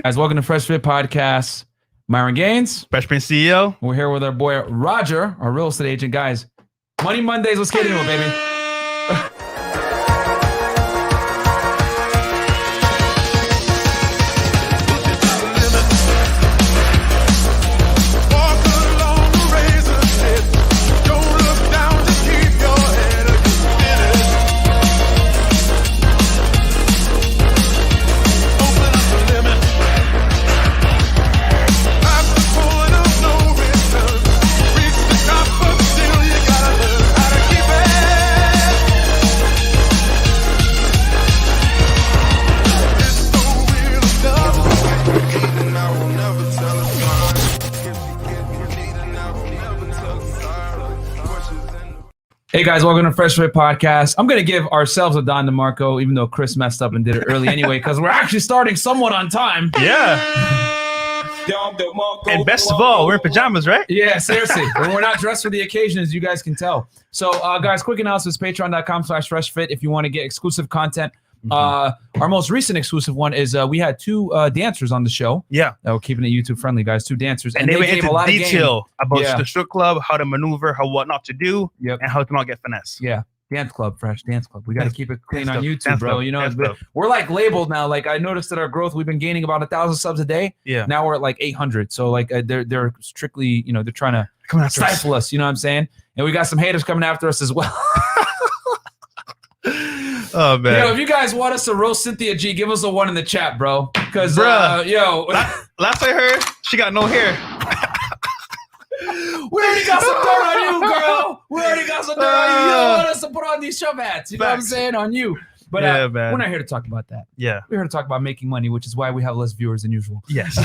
Guys, welcome to Fresh Fit Podcast. Myron Gaines. Freshman CEO. We're here with our boy Roger, our real estate agent. Guys, Money Mondays. Let's get into it, baby. Hey guys, welcome to Fresh Fit Podcast. I'm going to give ourselves a Don DeMarco, even though Chris messed up and did it early anyway, because we're actually starting somewhat on time. Yeah. And best of all, we're in pajamas, right? Yeah, seriously. We're not dressed for the occasion, as you guys can tell. So, guys, quick announcements, patreon.com/freshfit if you want to get exclusive content. Our most recent exclusive one is we had two dancers on the show. Yeah. We're keeping it YouTube friendly, guys. Two dancers. And they went into detail about the strip club, how to maneuver, what not to do, and how to not get finesse. Yeah. Dance club, Fresh Dance Club. We got to keep it clean on YouTube, bro. Club. You know, we're like labeled now. Like I noticed that our growth, we've been gaining about 1,000 subs a day. Yeah. Now we're at like 800. So like they're strictly, you know, they're trying to stifle us. You know what I'm saying? And we got some haters coming after us as well. Oh man! Yo, if you guys want us to roast Cynthia G, give us a 1 in the chat, bro. Because last I heard, she got no hair. We already got some dirt on you, girl. We already got some dirt on you. You don't want us to put on these shove hats. You know what I'm saying? On you. But we're not here to talk about that. Yeah. We're here to talk about making money, which is why we have less viewers than usual. Yes.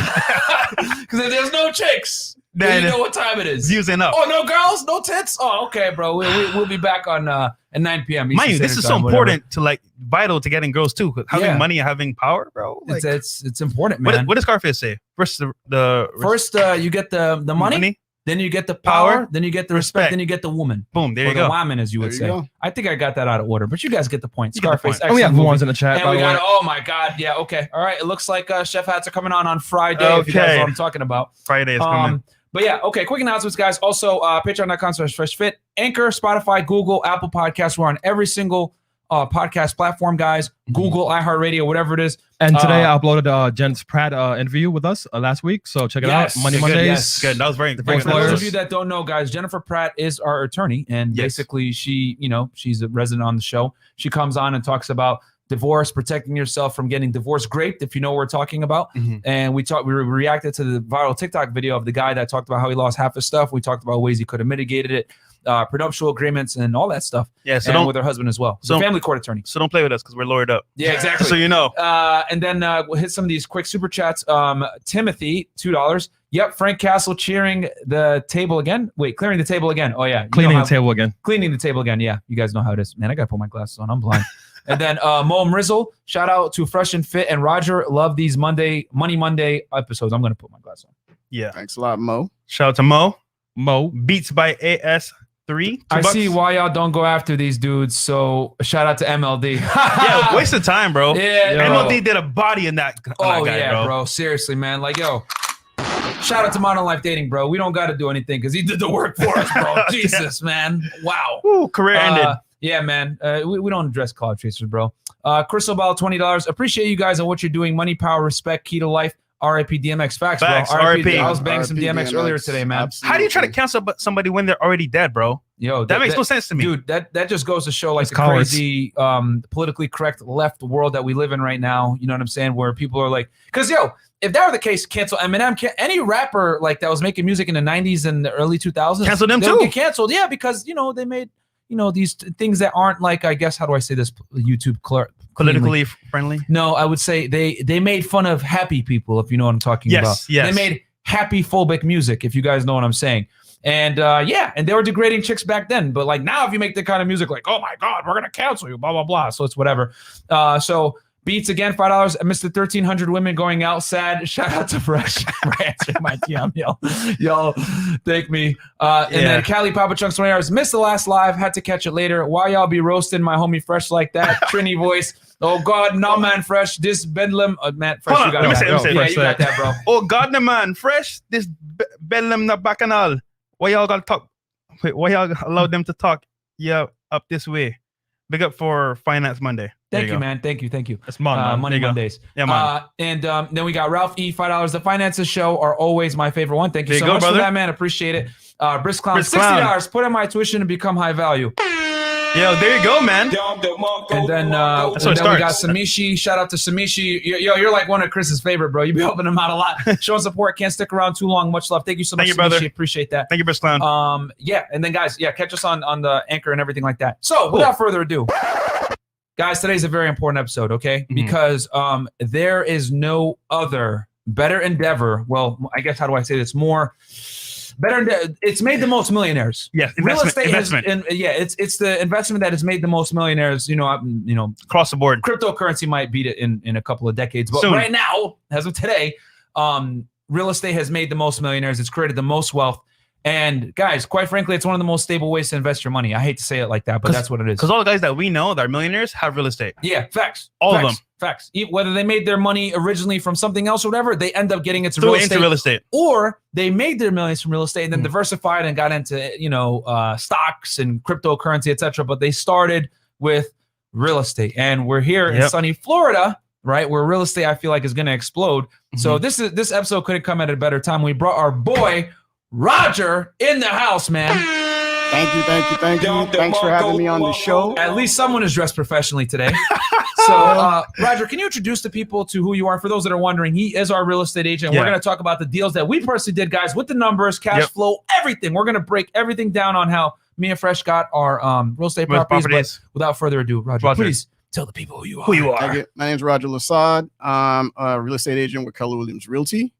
Because if there's no chicks, then you know what time it is. Views ain't up. Oh, no girls? No tits? Oh, okay, bro. We'll be back on at 9 p.m. Mind you, this is so important to vital to getting girls too. Having money and having power, bro. Like, it's important, man. What does Scarface say? First, you get the money. Then you get the power, then you get the respect, then you get the woman. Boom, there you go. The woman, as you would say. I think I got that out of order, but you guys get the point. Scarface. And we have ones in the chat. And we got, oh my God. Yeah, okay. All right. It looks like chef hats are coming on Friday, if you guys know what I'm talking about. Friday is coming. But yeah, okay, quick announcements, guys. Also, patreon.com/freshfit, Anchor, Spotify, Google, Apple Podcasts. We're on every single podcast platform, guys. Google, iHeartRadio, whatever it is. And today I uploaded Jen's Pratt interview with us last week, so check it out. Money Mondays. Yes, good. That was very good. For those of you that don't know, guys, Jennifer Pratt is our attorney, and basically she's a resident on the show. She comes on and talks about divorce, protecting yourself from getting divorce raped, if you know what we're talking about. And we reacted to the viral TikTok video of the guy that talked about how he lost half his stuff. We talked about ways he could have mitigated it. Prenuptial agreements and all that stuff. Yeah, so and with her husband as well. So family court attorney. So don't play with us because we're lawyered up. Yeah, exactly. So you know. And then we'll hit some of these quick super chats. Timothy, $2. Yep, Frank Castle cheering the table again. Wait, clearing the table again. Oh yeah, cleaning the table again. Cleaning the table again. Yeah, you guys know how it is. Man, I gotta put my glasses on. I'm blind. And then Mo Mrizzle, shout out to Fresh and Fit and Roger. Love these Money Monday episodes. I'm gonna put my glasses on. Yeah. Thanks a lot, Mo. Shout out to Mo. Beats by AS. I see why y'all don't go after these dudes. So shout out to MLD. Yeah, waste of time, bro. Yeah, MLD did a body in that. Oh that guy, bro. Seriously, man. Like, yo, shout out to Modern Life Dating, bro. We don't got to do anything because he did the work for us, bro. Jesus, man. Wow. Ooh, career ended. Yeah, man. We don't address cloud chasers, bro. Crystal Ball, $20. Appreciate you guys and what you're doing. Money, power, respect, key to life. RIP DMX. Facts, bro. RIP. I was banging some DMX earlier today, man. Absolutely. How do you try to cancel somebody when they're already dead, bro? Yo, that makes no sense to me. Dude, that just goes to show like the crazy politically correct left world that we live in right now. You know what I'm saying? Where people are like, because if that were the case, cancel Eminem. Any rapper like that was making music in the 90s and the early 2000s. Cancel them too. Get canceled. Yeah, because they made these things that aren't like, I guess, how do I say this? YouTube politically friendly. No, I would say they made fun of happy people, if you know what I'm talking about. Yes. They made happy phobic music, if you guys know what I'm saying. And and they were degrading chicks back then. But like now, if you make the kind of music like, oh my God, we're gonna cancel you, blah blah blah. So it's whatever. So Beats again, $5. Mr. 1,300 women going out sad. Shout out to Fresh for answering my DM. Y'all thank me. And then Cali Papa Chunks $20. Missed the last live. Had to catch it later. Why y'all be roasting my homie Fresh like that? Trini voice. Oh God, no man, Fresh. This Bedlam, man, Fresh. You got let me that. say, Yeah, you got that, bro. Oh God, no man, Fresh. This Bedlam not back and all. Why y'all gotta talk? Wait, why y'all allow them to talk? Yeah, up this way. Big up for Finance Monday. Thank you, man. Thank you. That's Monday Mondays. Yeah, man. And then we got Ralph E. $5. The finances show are always my favorite one. Thank you so much for that, man. Appreciate it. Brisk Clown, $60. Put in my tuition and become high value. Yo, there you go, man. And then we got Samishi. Shout out to Samishi. Yo, you're like one of Chris's favorite, bro. You be helping him out a lot. Showing support. Can't stick around too long. Much love. Thank you so much, Thank you, brother. Appreciate that. Thank you, Brisk Clown. Yeah, and then guys, catch us on the Anchor and everything like that. So without further ado, guys, today's a very important episode, okay? Because there is no other better endeavor. Well, I guess how do I say this? It's made the most millionaires. Yes, real estate investment. It's the investment that has made the most millionaires. Across the board. Cryptocurrency might beat it in a couple of decades, but Soon. right now, as of today, real estate has made the most millionaires. It's created the most wealth. And guys, quite frankly, it's one of the most stable ways to invest your money. I hate to say it like that, but that's what it is. Because all the guys that we know that are millionaires have real estate. Yeah, facts. All of them. Facts. Whether they made their money originally from something else or whatever, they end up getting into Through real estate. Or they made their millions from real estate and then diversified and got into stocks and cryptocurrency, etc. But they started with real estate. And we're here in sunny Florida, right, where real estate I feel like is going to explode. So this episode couldn't come at a better time. We brought our boy Roger in the house, man. Thank you. Thanks for having me on the show. At least someone is dressed professionally today. So, Roger, can you introduce the people to who you are? For those that are wondering, he is our real estate agent. We're going to talk about the deals that we personally did, guys, with the numbers, cash flow, everything. We're going to break everything down on how me and Fresh got our real estate properties. But without further ado, Roger, please tell the people who you are. My name is Roger Lissade. I'm a real estate agent with Keller Williams Realty.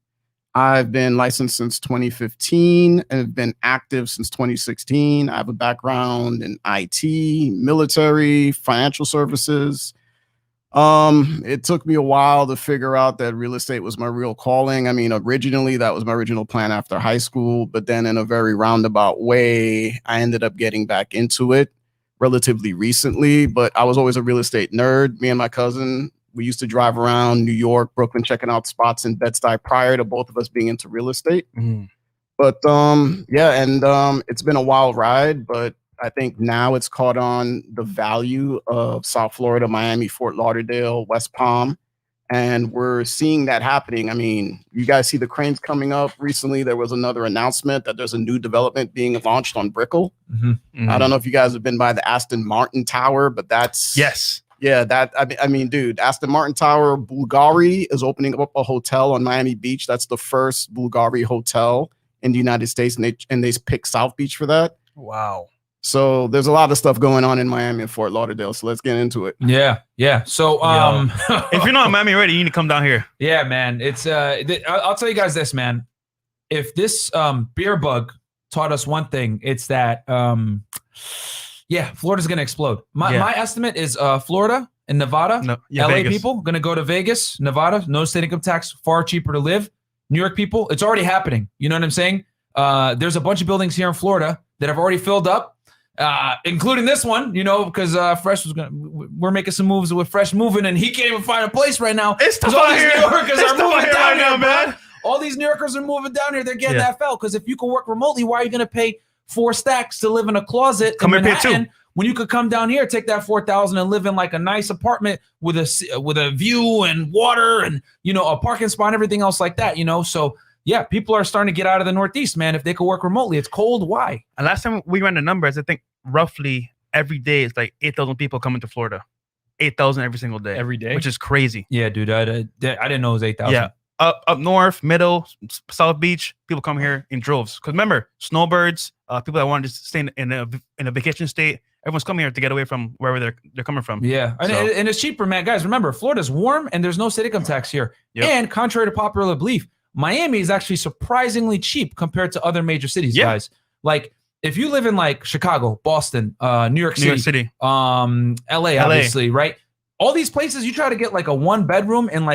I've been licensed since 2015 and have been active since 2016. I have a background in IT, military, financial services. It took me a while to figure out that real estate was my real calling. I mean, originally that was my original plan after high school, but then in a very roundabout way, I ended up getting back into it relatively recently, but I was always a real estate nerd. Me and my cousin, we used to drive around New York, Brooklyn, checking out spots in Bed-Stuy prior to both of us being into real estate. But it's been a wild ride, but I think now it's caught on the value of South Florida, Miami, Fort Lauderdale, West Palm, and we're seeing that happening. I mean, you guys see the cranes coming up. Recently, there was another announcement that there's a new development being launched on Brickell. I don't know if you guys have been by the Aston Martin Tower, but that's... Yes. Yeah, I mean, dude, Aston Martin Tower, Bulgari is opening up a hotel on Miami Beach. That's the first Bulgari hotel in the United States, and they picked South Beach for that. Wow. So there's a lot of stuff going on in Miami and Fort Lauderdale. So let's get into it. Yeah. So if you're not in Miami already, you need to come down here. Yeah, man. It's I'll tell you guys this, man. If this beer bug taught us one thing, it's that Florida's gonna explode. My estimate is Florida and Nevada, LA Vegas. people gonna go to Vegas, Nevada, no state income tax, far cheaper to live. New York people, it's already happening. You know what I'm saying? There's a bunch of buildings here in Florida that have already filled up, including this one. Because Fresh we're making some moves with Fresh moving, and he can't even find a place right now. It's tough out here. New Yorkers are moving down here, man. All these New Yorkers are moving down here. They're getting that fell because if you can work remotely, why are you gonna pay 4 stacks to live in a closet in Manhattan when you could come down here, take that $4,000 and live in like a nice apartment with a view and water and a parking spot and everything else like that, So yeah, people are starting to get out of the Northeast, man. If they could work remotely, it's cold. Why? And last time we ran the numbers, I think roughly every day it's like 8,000 people coming to Florida. 8,000 every single day. Every day, which is crazy. Yeah, dude. I didn't know it was 8,000. Yeah. Up north, middle, South Beach, people come here in droves. Because remember, snowbirds, people that wanted to stay in a vacation state, everyone's coming here to get away from wherever they're coming from. Yeah, and it's cheaper, man. Guys, remember, Florida's warm and there's no state income tax here. And contrary to popular belief, Miami is actually surprisingly cheap compared to other major cities, guys. Like, if you live in like Chicago, Boston, New York City, LA, obviously, right? All these places, you try to get like a 1-bedroom in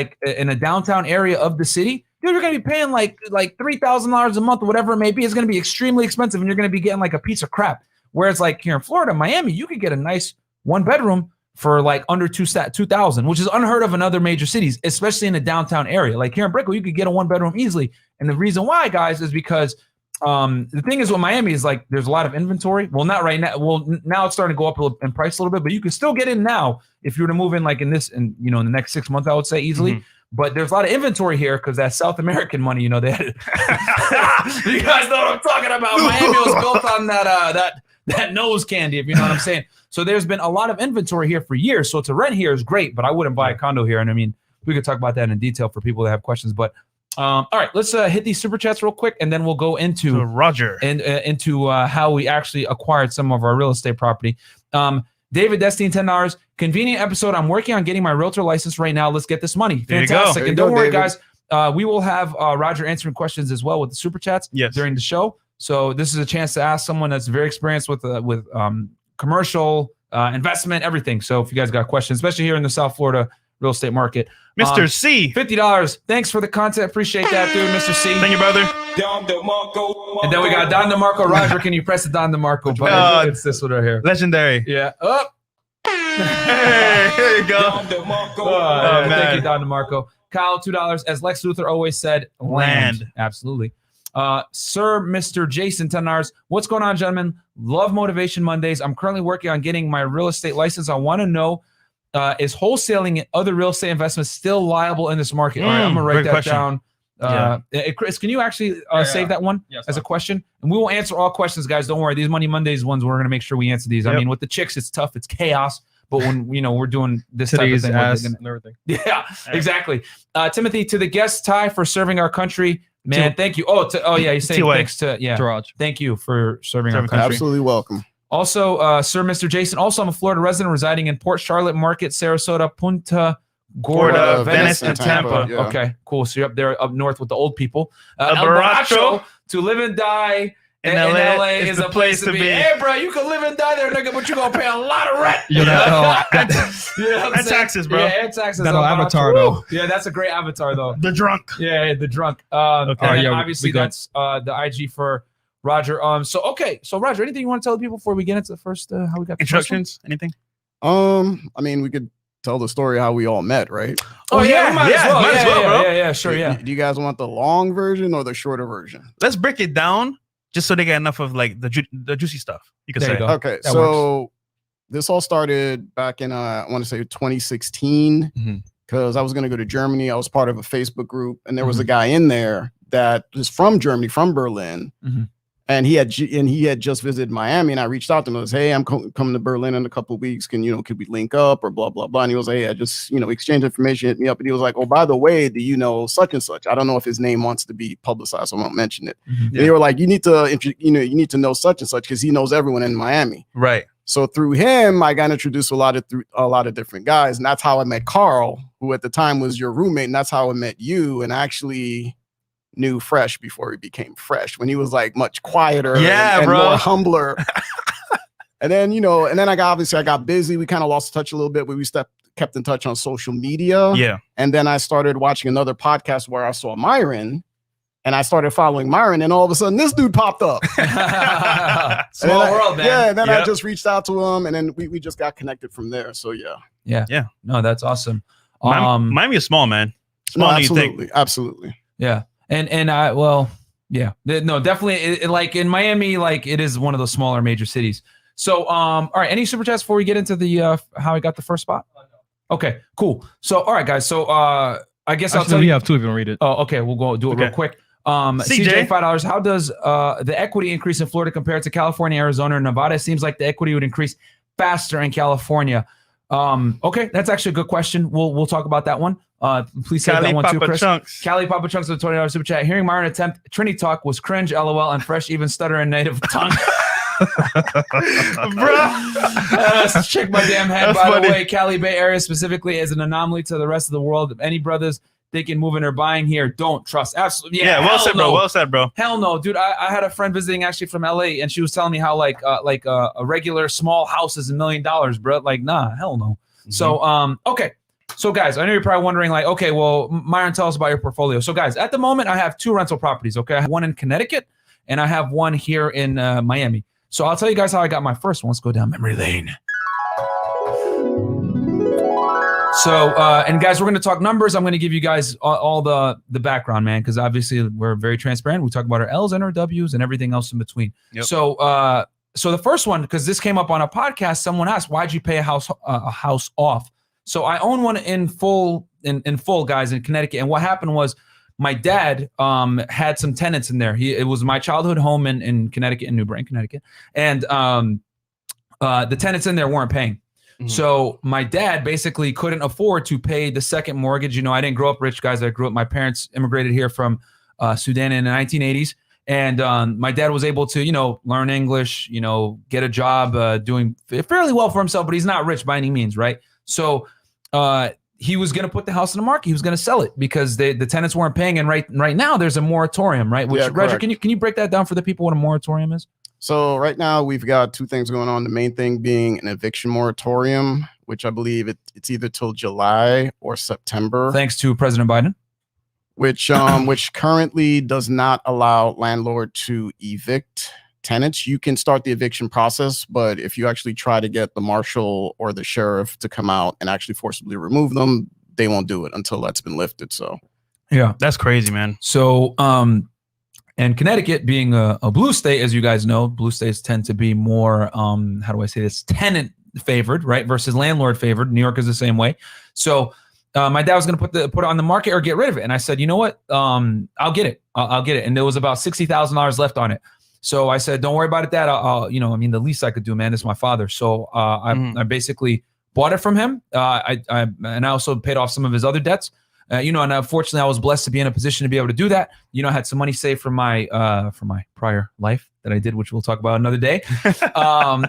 a downtown area of the city, dude, you're gonna be paying like $3,000 a month or whatever it may be. It's gonna be extremely expensive, and you're gonna be getting like a piece of crap. Whereas like here in Florida, Miami, you could get a nice 1-bedroom for like under 2,000, which is unheard of in other major cities, especially in the downtown area. Like here in Brickell, you could get a 1-bedroom easily. And the reason why, guys, is because the thing is with Miami is like there's a lot of inventory. Well, not right now. Well, now it's starting to go up in price a little bit, but you can still get in now if you were to move in like in the next 6 months, I would say easily. But there's a lot of inventory here because that South American money, they had you guys know what I'm talking about. Miami was built on that nose candy, if you know what I'm saying. So there's been a lot of inventory here for years. So to rent here is great, but I wouldn't buy a condo here. And I mean, we could talk about that in detail for people that have questions. But all right, let's hit these super chats real quick, and then we'll go into Roger and into how we actually acquired some of our real estate property. David Destine, $10. Convenient episode. I'm working on getting my realtor license right now. Let's get this money. Fantastic. And don't worry, guys. We will have Roger answering questions as well with the super chats during the show. So this is a chance to ask someone that's very experienced with commercial investment, everything. So if you guys got questions, especially here in the South Florida real estate market. Mr. C. $50. Thanks for the content. Appreciate that, dude. Mr. C. Thank you, brother. And then we got Don DeMarco. Roger, can you press the Don DeMarco button? It's this one right here. Legendary. Yeah. Up. Hey, here you go. Thank you, Don DeMarco. Kyle, $2. As Lex Luthor always said, land. Absolutely. Sir Mr. Jason, $10. What's going on, gentlemen? Love Motivation Mondays. I'm currently working on getting my real estate license. I want to know, is wholesaling and other real estate investments still liable in this market? All right, I'm going to write that down. Chris, can you actually save that one as a question? And we will answer all questions, guys. Don't worry. These Money Mondays ones, we're going to make sure we answer these. I mean, with the chicks, it's tough. It's chaos. But when, we're doing this Today's type of thing. and everything. Yeah, exactly. Timothy, to the guest, Ty, for serving our country. Man, thank you. He's saying thanks to Raj. Thank you for serving our country. Absolutely welcome. Also, Sir Mr. Jason. Also, I'm a Florida resident residing in Port Charlotte Market, Sarasota, Punta Gorda, Venice, and Tampa. Yeah. Okay, cool. So you're up there, up north with the old people. El Baracho. To live and die in LA is a place to be. Hey, bro, you can live and die there, nigga, but you're gonna pay a lot of rent. And taxes, bro. Yeah, and taxes. That avatar, though. Yeah, that's a great avatar, though. The drunk. Yeah, the drunk. And then obviously that's the IG for Roger. So Roger, anything you want to tell the people before we get into the first how we got the instructions? Anything? I mean, we could tell the story how we all met, right? Might as well, bro. Yeah, sure, yeah. Do you guys want the long version or the shorter version? Let's break it down just so they get enough of like the juicy stuff. You could say. Okay, that so this all started back in I want to say 2016 because I was going to go to Germany. I was part of a Facebook group, and there was a guy in there that was from Germany, from Berlin. And he had just visited Miami, and I reached out to him. I was, hey, I'm coming to Berlin in a couple of weeks. Could we link up or blah, blah, blah. And he was like, hey, I just, exchange information, hit me up. And he was like, oh, by the way, do you know such and such? I don't know if his name wants to be publicized, so I won't mention it. And they were like, you need to know such and such because he knows everyone in Miami. Right. So through him, I got introduced to a lot of different guys. And that's how I met Carl, who at the time was your roommate. And that's how I met you. And actually knew Fresh before he became Fresh, when he was like much quieter and more humbler. And then, I got busy. We kind of lost touch a little bit, but we kept in touch on social media. Yeah. And then I started watching another podcast where I saw Myron, and I started following Myron, and all of a sudden this dude popped up. Small world, man. Yeah. And then I just reached out to him, and then we just got connected from there. So yeah. No, that's awesome. Miami is small, man. Small, no, absolutely. Yeah. And definitely like in Miami, like it is one of those smaller major cities. So, all right, any super chats before we get into the how I got the first spot? Okay, cool. So, all right, guys. So, I guess I'll tell you. We have two if you want to read it. Oh, okay. We'll go do it real quick. CJ, $5. How does the equity increase in Florida compared to California, Arizona, and Nevada? It seems like the equity would increase faster in California. Okay, that's actually a good question. We'll talk about that one. Please save that one too, Chris. Cali Papa Chunks with $20 super chat. Hearing Myron attempt Trinity talk was cringe, LOL, and Fresh even stutter in native tongue. Let's check my damn head. By the way, Cali Bay area specifically is an anomaly to the rest of the world. If any brothers thinking moving or buying here, don't trust. Absolutely. Yeah, well said, bro. Well said, bro. Hell no, dude. I had a friend visiting actually from LA, and she was telling me how like a regular small house is $1 million, bro. Like, nah, hell no. So okay. So guys, I know you're probably wondering like, okay, well, Myron, tell us about your portfolio. So guys, at the moment I have 2 rental properties. Okay, I have one in Connecticut and I have one here in Miami. So I'll tell you guys how I got my first one. Let's go down memory lane. So, and guys, we're going to talk numbers. I'm going to give you guys all the background, man, because obviously we're very transparent. We talk about our L's and our W's and everything else in between. Yep. So, so the first one, because this came up on a podcast, someone asked, "Why'd you pay a house off?" So I own one in full, guys, in Connecticut. And what happened was, my dad had some tenants in there. It was my childhood home in Connecticut, in New Britain, Connecticut, and the tenants in there weren't paying. Mm-hmm. So my dad basically couldn't afford to pay the second mortgage. You know, I didn't grow up rich, guys. My parents immigrated here from Sudan in the 1980s. And my dad was able to, you know, learn English, you know, get a job, doing fairly well for himself, but he's not rich by any means, right? So he was going to put the house on the market. He was going to sell it because the tenants weren't paying. And right now there's a moratorium, right? Which, Roger, can you break that down for the people what a moratorium is? So right now we've got two things going on. The main thing being an eviction moratorium, which I believe it's either till July or September. Thanks to President Biden. Which currently does not allow landlord to evict tenants. You can start the eviction process, but if you actually try to get the marshal or the sheriff to come out and actually forcibly remove them, they won't do it until that's been lifted. So yeah, that's crazy, man. So and Connecticut being a blue state, as you guys know, blue states tend to be more, how do I say this, tenant favored, right, versus landlord favored. New York is the same way. So my dad was going to put it on the market or get rid of it. And I said, you know what, I'll get it. I'll get it. And there was about $60,000 left on it. So I said, don't worry about it, Dad. I'll you know, I mean, the least I could do, man, is my father. So I basically bought it from him. And I also paid off some of his other debts. You know, and unfortunately, I was blessed to be in a position to be able to do that. You know, I had some money saved from my prior life that I did, which we'll talk about another day.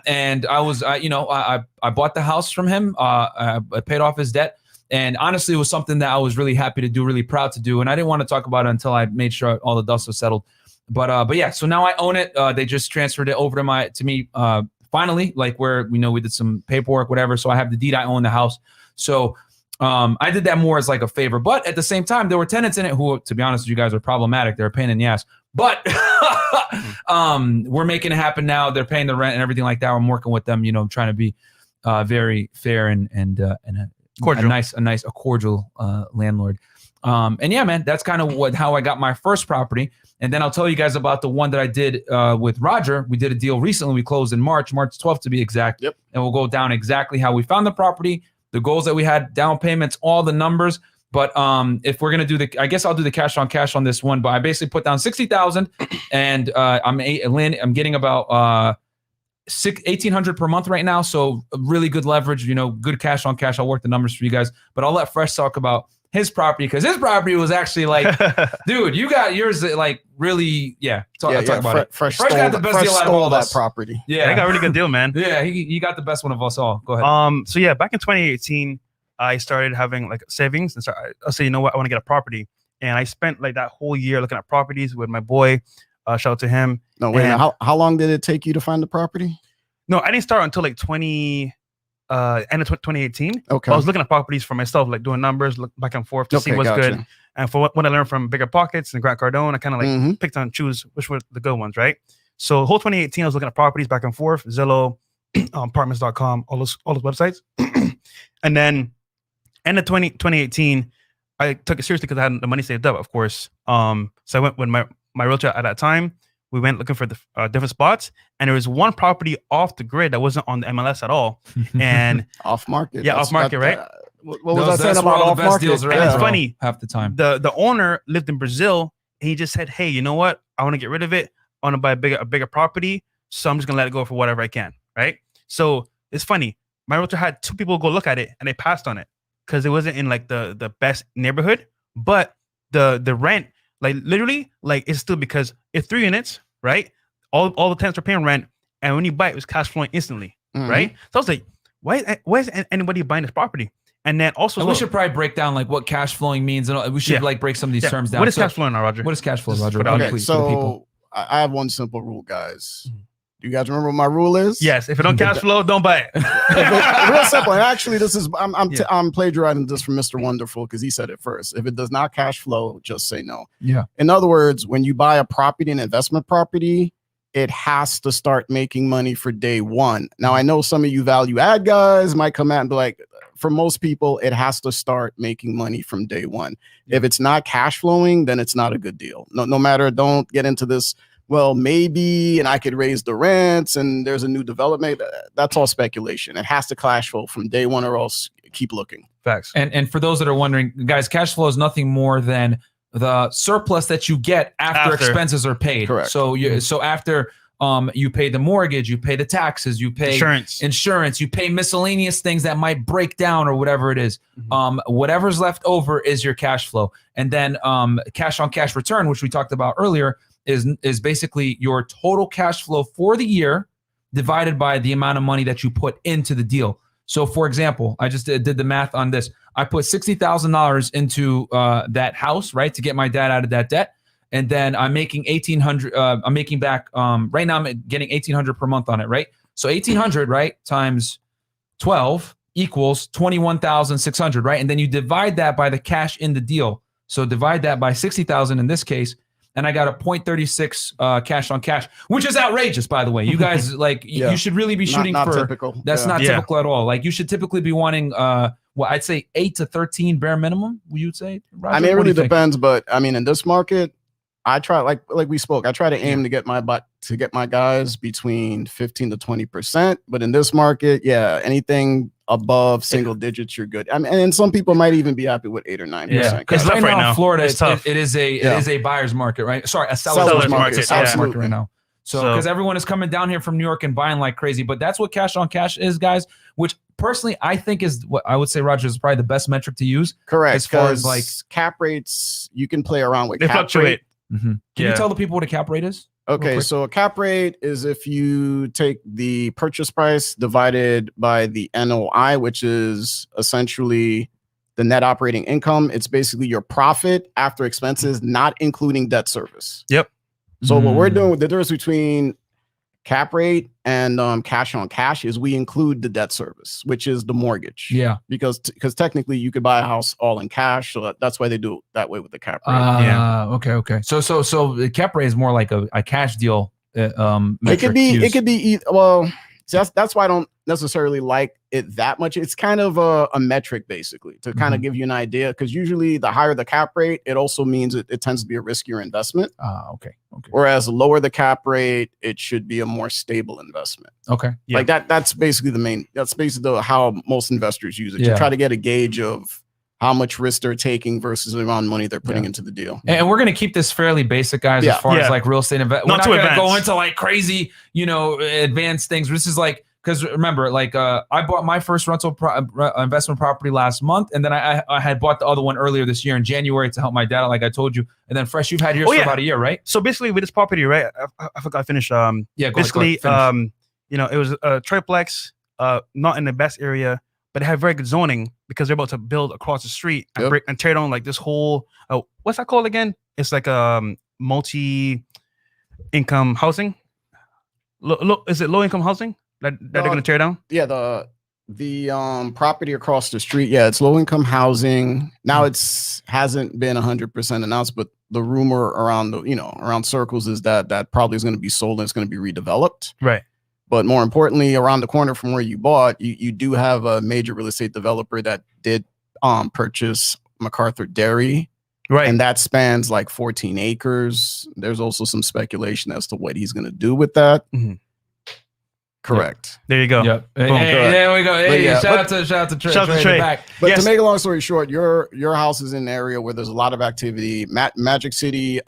And I was, you know, I bought the house from him. I paid off his debt, and honestly, it was something that I was really happy to do, really proud to do. And I didn't want to talk about it until I made sure all the dust was settled. But yeah, so now I own it. They just transferred it over to me finally, like where we did some paperwork, whatever. So I have the deed. I own the house. So. I did that more as like a favor, but at the same time, there were tenants in it who, to be honest with you guys, are problematic. They're a pain in the ass, but we're making it happen now. They're paying the rent and everything like that. I'm working with them, you know, trying to be very fair and cordial. a cordial landlord. And yeah, man, that's kind of how I got my first property. And then I'll tell you guys about the one that I did with Roger. We did a deal recently. We closed in March 12th to be exact. Yep. And we'll go down exactly how we found the property, the goals that we had, down payments, all the numbers. But if we're going to I guess I'll do the cash on this one. But I basically put down $60,000 and I'm getting about $1,800 per month right now. So really good leverage, you know, good cash on cash. I'll work the numbers for you guys, but I'll let Fresh talk about his property, because his property was actually like, dude, you got yours like really, talk about it. Fresh got the best deal out of all that us. Property. Yeah, I got a really good deal, man. Yeah, he got the best one of us all. Go ahead. So yeah, back in 2018, I started having like savings, and I said, you know what, I want to get a property, and I spent like that whole year looking at properties with my boy. Shout out to him. No, wait. How long did it take you to find the property? No, I didn't start until like end of 2018. Okay. I was looking at properties for myself, like doing numbers, look back and forth to see what's good. And for what I learned from Bigger Pockets and Grant Cardone, I kind of like picked and choose which were the good ones, right? So whole 2018, I was looking at properties back and forth, Zillow, apartments.com, all those websites. And then end of 2018, I took it seriously because I had the money saved up, of course. So I went with my realtor at that time. We went looking for the different spots, and there was one property off the grid that wasn't on the MLS at all, and off market. Yeah, off market, right? What was I saying about off market? Deals It's funny. Half the time, the owner lived in Brazil. He just said, "Hey, you know what? I want to get rid of it. I want to buy a bigger property, so I'm just gonna let it go for whatever I can." Right? So it's funny. My realtor had 2 people go look at it, and they passed on it because it wasn't in like the best neighborhood, but the rent. Like literally, like it's still, because it's 3 units, right? All the tenants are paying rent, and when you buy it, was cash flowing instantly, right? So I was like, why is anybody buying this property? And then also, we should probably break down like what cash flowing means, and we should like break some of these terms down. What is cash flowing now, Roger? What is cash flow, Roger? Okay, so I have one simple rule, guys. Do you guys remember what my rule is? Yes. If it don't cash flow, don't buy it. Real simple. And actually, this is I'm plagiarizing this from Mr. Wonderful because he said it first. If it does not cash flow, just say no. Yeah. In other words, when you buy a property, an investment property, it has to start making money for day one. Now, I know some of you value add guys might come out and be like, for most people, it has to start making money from day one. If it's not cash flowing, then it's not a good deal. No matter, don't get into this, well, maybe, and I could raise the rents and there's a new development. That's all speculation. It has to cash flow from day one or else keep looking. Facts. And for those that are wondering, guys, cash flow is nothing more than the surplus that you get after expenses are paid. Correct. So after you pay the mortgage, you pay the taxes, you pay insurance, you pay miscellaneous things that might break down or whatever it is. Whatever's left over is your cash flow. And then cash on cash return, which we talked about earlier, is basically your total cash flow for the year divided by the amount of money that you put into the deal. So for example, I just did the math on this. I put $60,000 into that house, right, to get my dad out of that debt. And then I'm making $1,800. I'm making back right now. I'm getting $1,800 per month on it, right? So $1,800, right, times 12 equals $21,600, right? And then you divide that by the cash in the deal. So divide that by 60,000 in this case, and I got a 0.36 cash on cash, which is outrageous, by the way. You guys, like, you should really be shooting not for. Typical. That's not typical at all. Like, you should typically be wanting, I'd say 8 to 13 bare minimum. You'd say, Roger? I mean, it really depends, but I mean, in this market, I try, like we spoke, I try to aim to get my guys between 15 to 20%. But in this market, anything above single digits, you're good. I mean, and some people might even be happy with 8 or 9%. Yeah, because right now in Florida, it is a buyer's market, right? Sorry, a seller's market right now. So because everyone is coming down here from New York and buying like crazy, but that's what cash on cash is, guys. Which personally, I think is what I would say, Roger, is probably the best metric to use. Correct. As far as like cap rates, you can play around with. They fluctuate. Can you tell the people what a cap rate is? Okay, so a cap rate is if you take the purchase price divided by the NOI, which is essentially the net operating income. It's basically your profit after expenses, not including debt service. Yep. So what we're doing with the difference between cap rate and cash on cash is we include the debt service, which is the mortgage. Yeah. Because technically you could buy a house all in cash. So that's why they do it that way with the cap rate. Okay. So the cap rate is more like a cash deal. It could be, well, see, that's why I don't necessarily like it that much. It's kind of a metric basically to kind of give you an idea. Because usually the higher the cap rate, it also means it tends to be a riskier investment. Okay. Whereas the lower the cap rate, it should be a more stable investment. Okay. Yeah. Like that's basically how most investors use it to try to get a gauge of how much risk they're taking versus the amount of money they're putting into the deal. And we're going to keep this fairly basic, guys, as far as like real estate investment. We're not going to go into like crazy, advanced things. This is like, because remember, like I bought my first rental investment property last month, and then I had bought the other one earlier this year in January to help my dad, like I told you. And then Fresh, you've had yours for about a year, right? So basically, with this property, right? I forgot to finish. Basically, it was a triplex, not in the best area, but it had very good zoning because they're about to build across the street and tear down like this whole. What's that called again? It's like multi-income housing. Is it low-income housing? That they're going to tear down? Yeah, the property across the street. Yeah, it's low income housing. Now hasn't been 100% announced, but the rumor around around circles is that probably is going to be sold and it's going to be redeveloped. Right. But more importantly, around the corner from where you bought, you do have a major real estate developer that did purchase MacArthur Dairy. Right. And that spans like 14 acres. There's also some speculation as to what he's going to do with that. Correct. There you go. Yep. Hey, there we go. Hey, shout out to Trey. But to make a long story short, your house is in an area where there's a lot of activity. Magic City,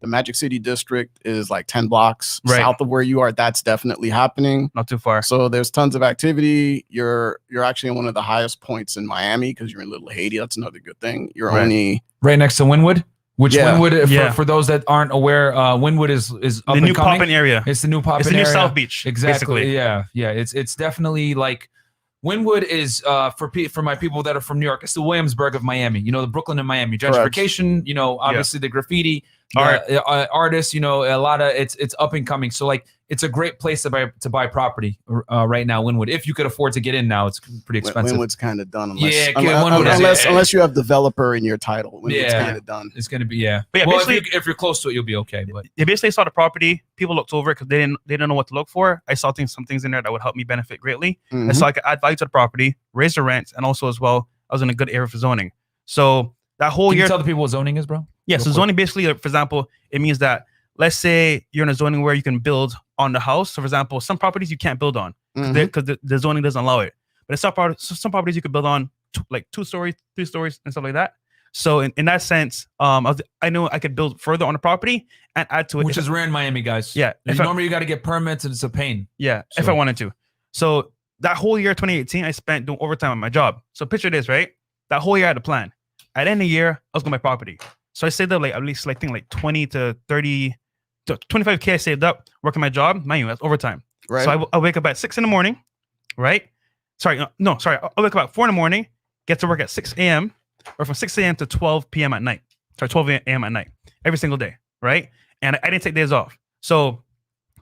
the Magic City district is like 10 blocks south of where you are. That's definitely happening. Not too far. So there's tons of activity. You're actually in one of the highest points in Miami because you're in Little Haiti. That's another good thing. You're only right next to Wynwood. Wynwood, for those that aren't aware, Wynwood is up the new poppin' area. It's the new poppin' area. It's the new South Beach. Exactly. Basically. Yeah. It's definitely like Wynwood is for my people that are from New York. It's the Williamsburg of Miami. The Brooklyn and Miami gentrification. Obviously the graffiti. artists, a lot of it's up and coming. So like it's a great place to buy property right now. Wynwood, if you could afford to get in now, it's pretty expensive. Wynwood's kind of done unless you have developer in your title. Wynwood's kind of done. It's gonna be But yeah, well, if you're close to it, you'll be okay. But they basically saw the property. People looked over it because they didn't know what to look for. I saw some things in there that would help me benefit greatly. Mm-hmm. I saw I could add value to the property, raise the rents, and also as well, I was in a good area for zoning. So that whole Can year. you tell the people what zoning is, bro? Yeah, so zoning basically, for example, it means that let's say you're in a zoning where you can build on the house. So for example, some properties you can't build on because the zoning doesn't allow it. But some properties you could build on like 2 stories, 3 stories, and stuff like that. So in that sense, I knew I could build further on the property and add to it. Which is rare in Miami, guys. Yeah. Normally you got to get permits and it's a pain. Yeah, if I wanted to. So that whole year, 2018, I spent doing overtime at my job. So picture this, right? That whole year I had a plan. At the end of the year, I was going to buy property. So I saved up at least 20 to 30 to 25K I saved up working my job. Mind you, that's overtime. Right. So I wake up at 6 in the morning, right? Sorry. I wake up at 4 in the morning, get to work at 6 a.m. or from 6 a.m. to 12 p.m. at night. Sorry, 12 a.m. at night, every single day, right? And I didn't take days off. So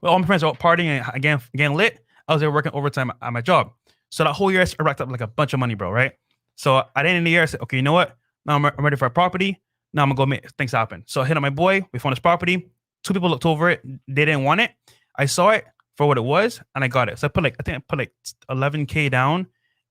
all my friends are out partying and again lit. I was there working overtime at my job. So that whole year I racked up like a bunch of money, bro, right? So at the end of the year, I said, okay, you know what? Now I'm ready for a property. Now I'm gonna go make things happen. So I hit up my boy. We found this property. 2 people looked over it. They didn't want it. I saw it for what it was, and I got it. So I put I put 11K down,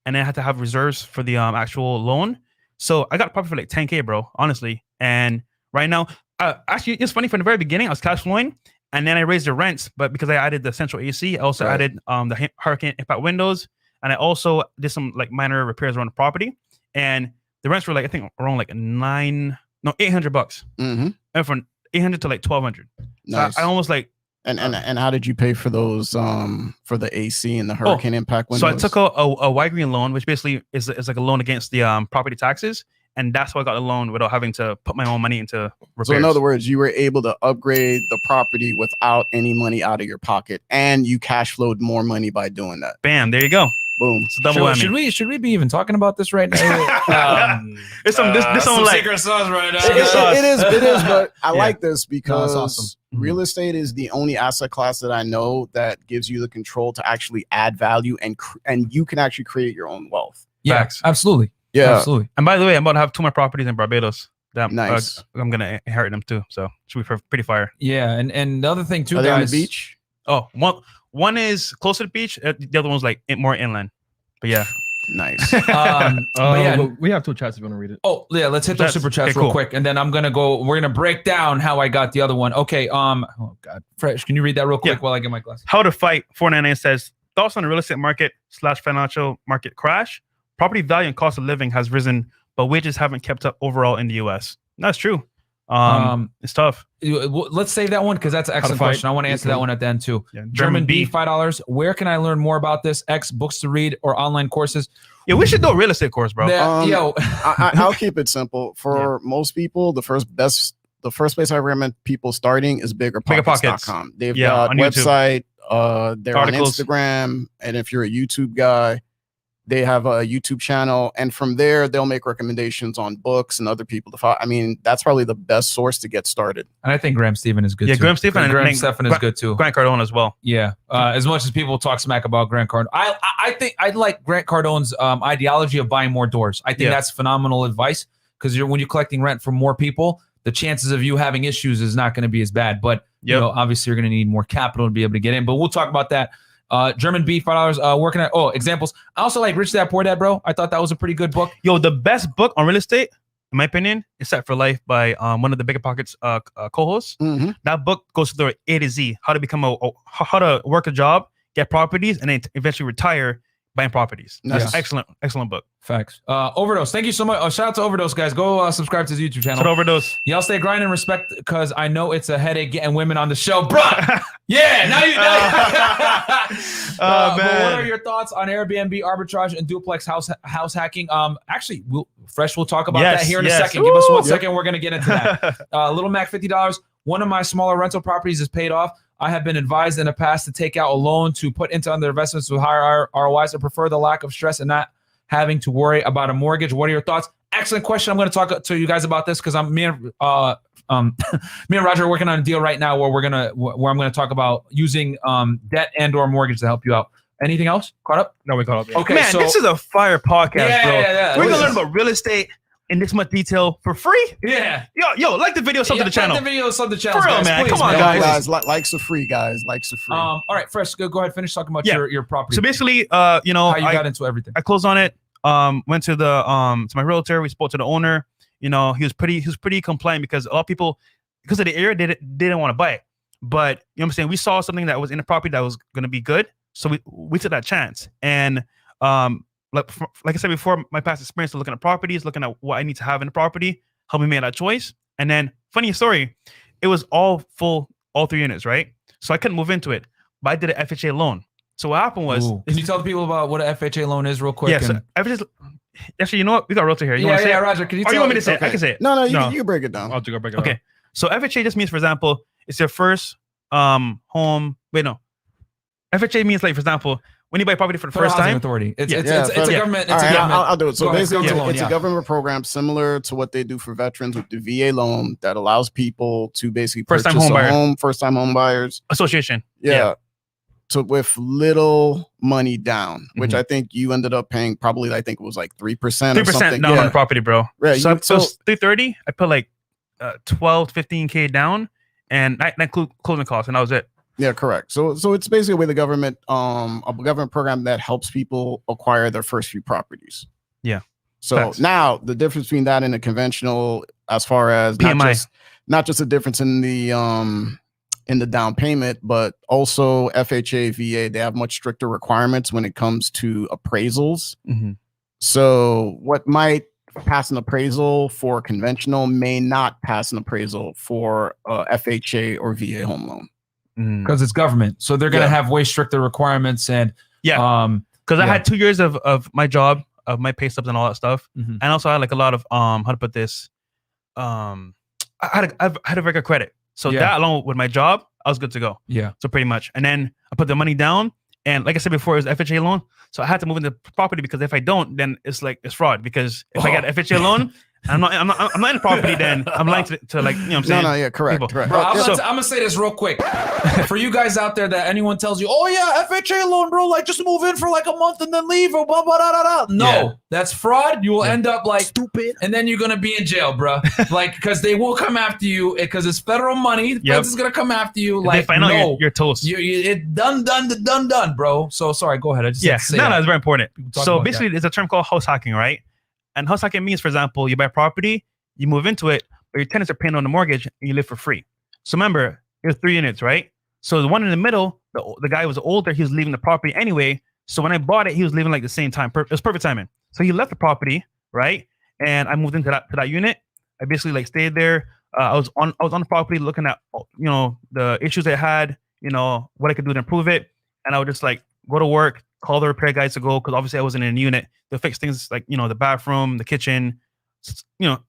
and then I had to have reserves for the actual loan. So I got a property for like 10K, bro. Honestly, and right now, actually, it's funny. From the very beginning, I was cash flowing, and then I raised the rents. But because I added the central AC, I also added the hurricane impact windows, and I also did some like minor repairs around the property, and the rents were like I think around like $800, and from 800 to like 1200. Nice. So I almost like. And how did you pay for those for the AC and the hurricane impact windows? So I took a white green loan, which basically is like a loan against the property taxes, and that's why I got the loan without having to put my own money into repairs. So in other words, you were able to upgrade the property without any money out of your pocket, and you cash flowed more money by doing that. Bam! There you go. Boom. It's a double whammy. Should we be even talking about this right now? It's some like secret sauce right now. It is, but I like this because awesome. Real estate is the only asset class that I know that gives you the control to actually add value and you can actually create your own wealth. Yeah, Facts. absolutely. Yeah, absolutely. And by the way, I'm about to have 2 more properties in Barbados. Nice. I'm gonna inherit them too, so should be pretty fire. Yeah, and the other thing too, Are they guys. on the beach? Oh, one is closer to the beach. The other one's like more inland. But yeah, nice. But yeah, we have 2 chats if you want to read it. Oh yeah, let's hit those super chats real quick, and then I'm gonna go. We're gonna break down how I got the other one. Okay. Oh God, Fresh, can you read that real quick while I get my glasses? How to Fight 499 says thoughts on the real estate market / financial market crash. Property value and cost of living has risen, but wages haven't kept up overall in the U.S. That's true. It's tough. Let's save that one because that's an excellent question. I want to answer that one at the end too. Yeah. German B, $5. Where can I learn more about this? X books to read or online courses? Yeah, we should do a real estate course, bro. I'll keep it simple. For most people, the first place I recommend people starting is biggerpockets.com. They've got a website, they're articles on Instagram, and if you're a YouTube guy, they have a YouTube channel, and from there they'll make recommendations on books and other people to follow. I mean, that's probably the best source to get started. And I think Graham Stephan is good. Yeah, too. Graham Stephan is good too. Grant Cardone as well. Yeah, as much as people talk smack about Grant Cardone, I think I like Grant Cardone's ideology of buying more doors. I think that's phenomenal advice because when you're collecting rent from more people, the chances of you having issues is not going to be as bad. But you know, obviously you're going to need more capital to be able to get in. But we'll talk about that. German B, $5. Working at examples. I also like Rich Dad Poor Dad, bro. I thought that was a pretty good book. Yo, the best book on real estate, in my opinion, is Set for Life by one of the Bigger Pockets co-hosts. That book goes through A to Z, how to become how to work a job, get properties, and then eventually retire buying properties. That's excellent book. Facts. Overdose. Thank you so much. Shout out to Overdose, guys. Go subscribe to his YouTube channel. Overdose. Y'all stay grinding, respect, because I know it's a headache getting women on the show, bro. Yeah, now you know. Man. But what are your thoughts on Airbnb arbitrage and duplex house hacking? Actually, we'll talk about that here in a second. Woo! Give us 1 second. We're gonna get into that. Little Mac, $50. One of my smaller rental properties is paid off. I have been advised in the past to take out a loan to put into other investments with higher ROIs. I prefer the lack of stress and not having to worry about a mortgage. What are your thoughts? excellent question. I'm going to talk to you guys about this because me and Roger are working on a deal right now where I'm gonna talk about using debt and or mortgage to help you out. Anything else? Caught up? No, we caught up. Yeah. Okay, Man, this is a fire podcast, bro. Yeah. We're gonna learn about real estate in this much detail for free. Yeah. Yo, like the video, sub to the channel. Like the video, sub to the channel. For real, guys, man. please, Come on, guys. Likes are free, guys. Likes are free. All right, Fresh, go ahead. Finish talking about your property. So basically, how you got into everything. I closed on it. Went to the to my realtor. We spoke to the owner. You know, he was pretty compliant because a lot of people, because of the area, they didn't want to buy it. But you know what I'm saying? We saw something that was in the property that was going to be good. So we took that chance. And like I said before, my past experience of looking at properties, looking at what I need to have in the property, helped me make that choice. And then, funny story, it was all 3 units, right? So I couldn't move into it. But I did an FHA loan. So what happened was... Can you tell the people about what an FHA loan is real quick? Yeah, so FHA... Actually, you know what? We got a realtor here. You want to say it? Roger, can you tell you want me to say it? I can say it. No, you break it down. I'll break it down. Okay. So FHA just means, for example, it's your first home. Wait, no. FHA means, like, for example, when you buy property for the first time. Authority. It's a government. All right, I'll do it. So basically, it's a government program similar to what they do for veterans with the VA loan that allows people to basically purchase a home, first-time home buyers. Association. Yeah. So with little money down, which I think you ended up paying probably, I think it was like 3% or something. 3% down on the property, bro. Right. So it was 330. I put like 12 to 15K down, and that include closing costs, and that was it. Yeah, correct. So it's basically a way the government, a government program that helps people acquire their first few properties. Yeah. So Thanks. now the difference between that and a conventional, as far as not just a difference in the down payment, but also FHA, VA, they have much stricter requirements when it comes to appraisals. So what might pass an appraisal for conventional may not pass an appraisal for FHA or VA home loan. Because it's government. So they're going to have way stricter requirements. And because I had 2 years of my job, of my pay stubs and all that stuff. And also I had like a lot of, how to put this, I had a very good credit. So that along with my job, I was good to go. Yeah. So pretty much. And then I put the money down. And like I said before, it was FHA loan. So I had to move into property because if I don't, then it's fraud. Because if I get FHA loan, I'm not in the property, then I'm lying to like, you know what I'm saying? No, yeah, correct. Bro, I'm gonna say this real quick. For you guys out there that anyone tells you, oh yeah, FHA loan, bro, like just move in for like a month and then leave or blah, blah, blah, blah, blah. No, that's fraud. You will end up like stupid. And then you're going to be in jail, bro. Like, because they will come after you because it's federal money. The feds is going to come after you. Like, they find out you're toast. It done, bro. So sorry, go ahead. I just it's very important. So basically, there's a term called house hacking, right? And house hacking means, for example, you buy property, you move into it, but your tenants are paying on the mortgage and you live for free. So remember, there's 3 units, right? So the one in the middle, the guy was older, he was leaving the property anyway. So when I bought it, he was leaving like the same time. It was perfect timing. So he left the property, right? And I moved into that unit. I basically like stayed there. I was on the property looking at, you know, the issues I had, you know, what I could do to improve it. And I would just like go to work, call the repair guys to go, because obviously I wasn't in a unit. They'll fix things like, you know, the bathroom, the kitchen, you know,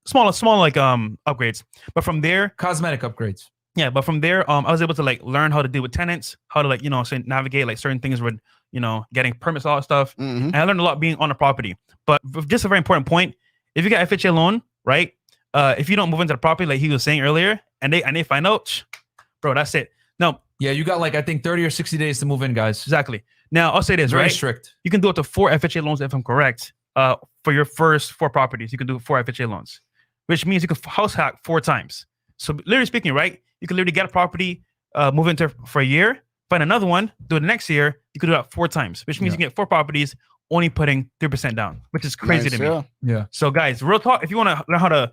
small like upgrades. But from there, cosmetic upgrades. Yeah, but from there, I was able to like learn how to deal with tenants, how to like, you know, navigate like certain things with, you know, getting permits, all that stuff. And I learned a lot being on the property. But just a very important point, if you got FHA loan, right? If you don't move into the property, like he was saying earlier, and they find out, bro, that's it. No. Yeah, you got like, I think 30 or 60 days to move in, guys. Exactly. Now, I'll say this, very right? Strict. You can do up to 4 FHA loans, if I'm correct, for your first 4 properties. You can do 4 FHA loans, which means you can house hack 4 times. So literally speaking, right? You can literally get a property, move into it for a year, find another one, do it the next year. You could do that 4 times, which means you can get 4 properties, only putting 3% down, which is crazy to me. Yeah. So guys, real talk, if you want to learn how to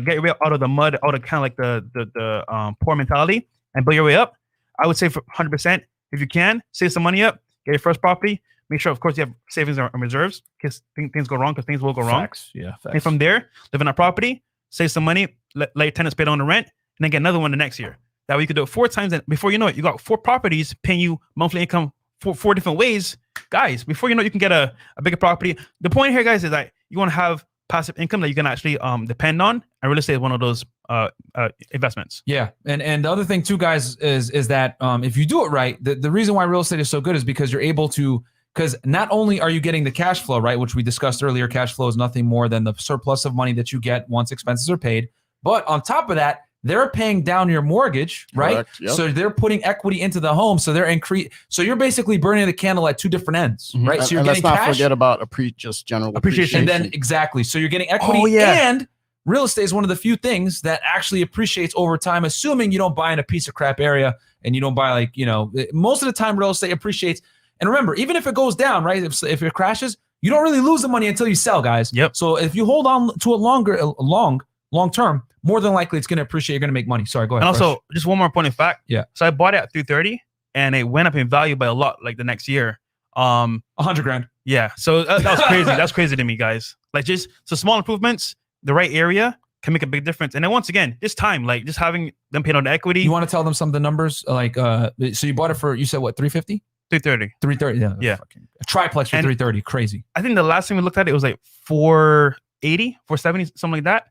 get your way out of the mud, out of kind of like the poor mentality and build your way up, I would say for 100%, if you can, save some money up, get your first property. Make sure, of course, you have savings and reserves because things go wrong, because things will go wrong. Facts. Yeah. Facts. And from there, live in a property, save some money, let your tenants pay down the rent, and then get another one the next year. That way you could do it 4 times. And before you know it, you got 4 properties paying you monthly income 4 different ways. Guys, before you know it, you can get a bigger property. The point here, guys, is that you want to have passive income that you can actually depend on. And real estate is one of those investments. Yeah. And the other thing too, guys, is that if you do it right, the reason why real estate is so good is because you're able to Because not only are you getting the cash flow, right, which we discussed earlier, cash flow is nothing more than the surplus of money that you get once expenses are paid. But on top of that, they're paying down your mortgage, right? Yep. So they're putting equity into the home. So So you're basically burning the candle at two different ends, right? So you're getting let's cash. not forget about just general appreciation. And then exactly. So you're getting equity and real estate is one of the few things that actually appreciates over time, assuming you don't buy in a piece of crap area and you don't buy like, most of the time real estate appreciates. And remember, even if it goes down, right? If it crashes, you don't really lose the money until you sell, guys. Yep. So if you hold on to it long term, more than likely it's going to appreciate. You're going to make money. Sorry, go ahead. And also, just one more point of fact. Yeah. So I bought it at 330 and it went up in value by a lot like the next year. $100,000. Yeah. So that was crazy. That's crazy to me, guys. Like so small improvements, the right area can make a big difference. And then once again, just time, like just having them paid on the equity. You want to tell them some of the numbers? Like, so you bought it for, you said what, 350? 330. 330. Yeah. A triplex for 330. Crazy. I think the last time we looked at it was like 480, 470, something like that.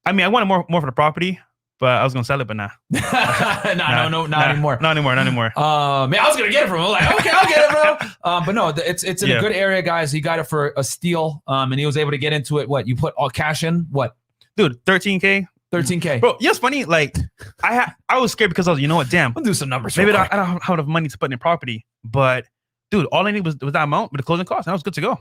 I mean, I wanted more for the property, but I was gonna sell it, but nah. Not anymore. Not anymore. Man, I was gonna get it from him. Like, okay, I'll get it, bro. But no, it's in a good area, guys. He got it for a steal, and he was able to get into it. What, you put all cash in? What, dude? 13K. 13K. Bro, it's funny. Like, I was scared because I was, damn. We'll do some numbers. Maybe I don't have enough money to put in property, but dude, all I need was that amount with the closing costs, and I was good to go.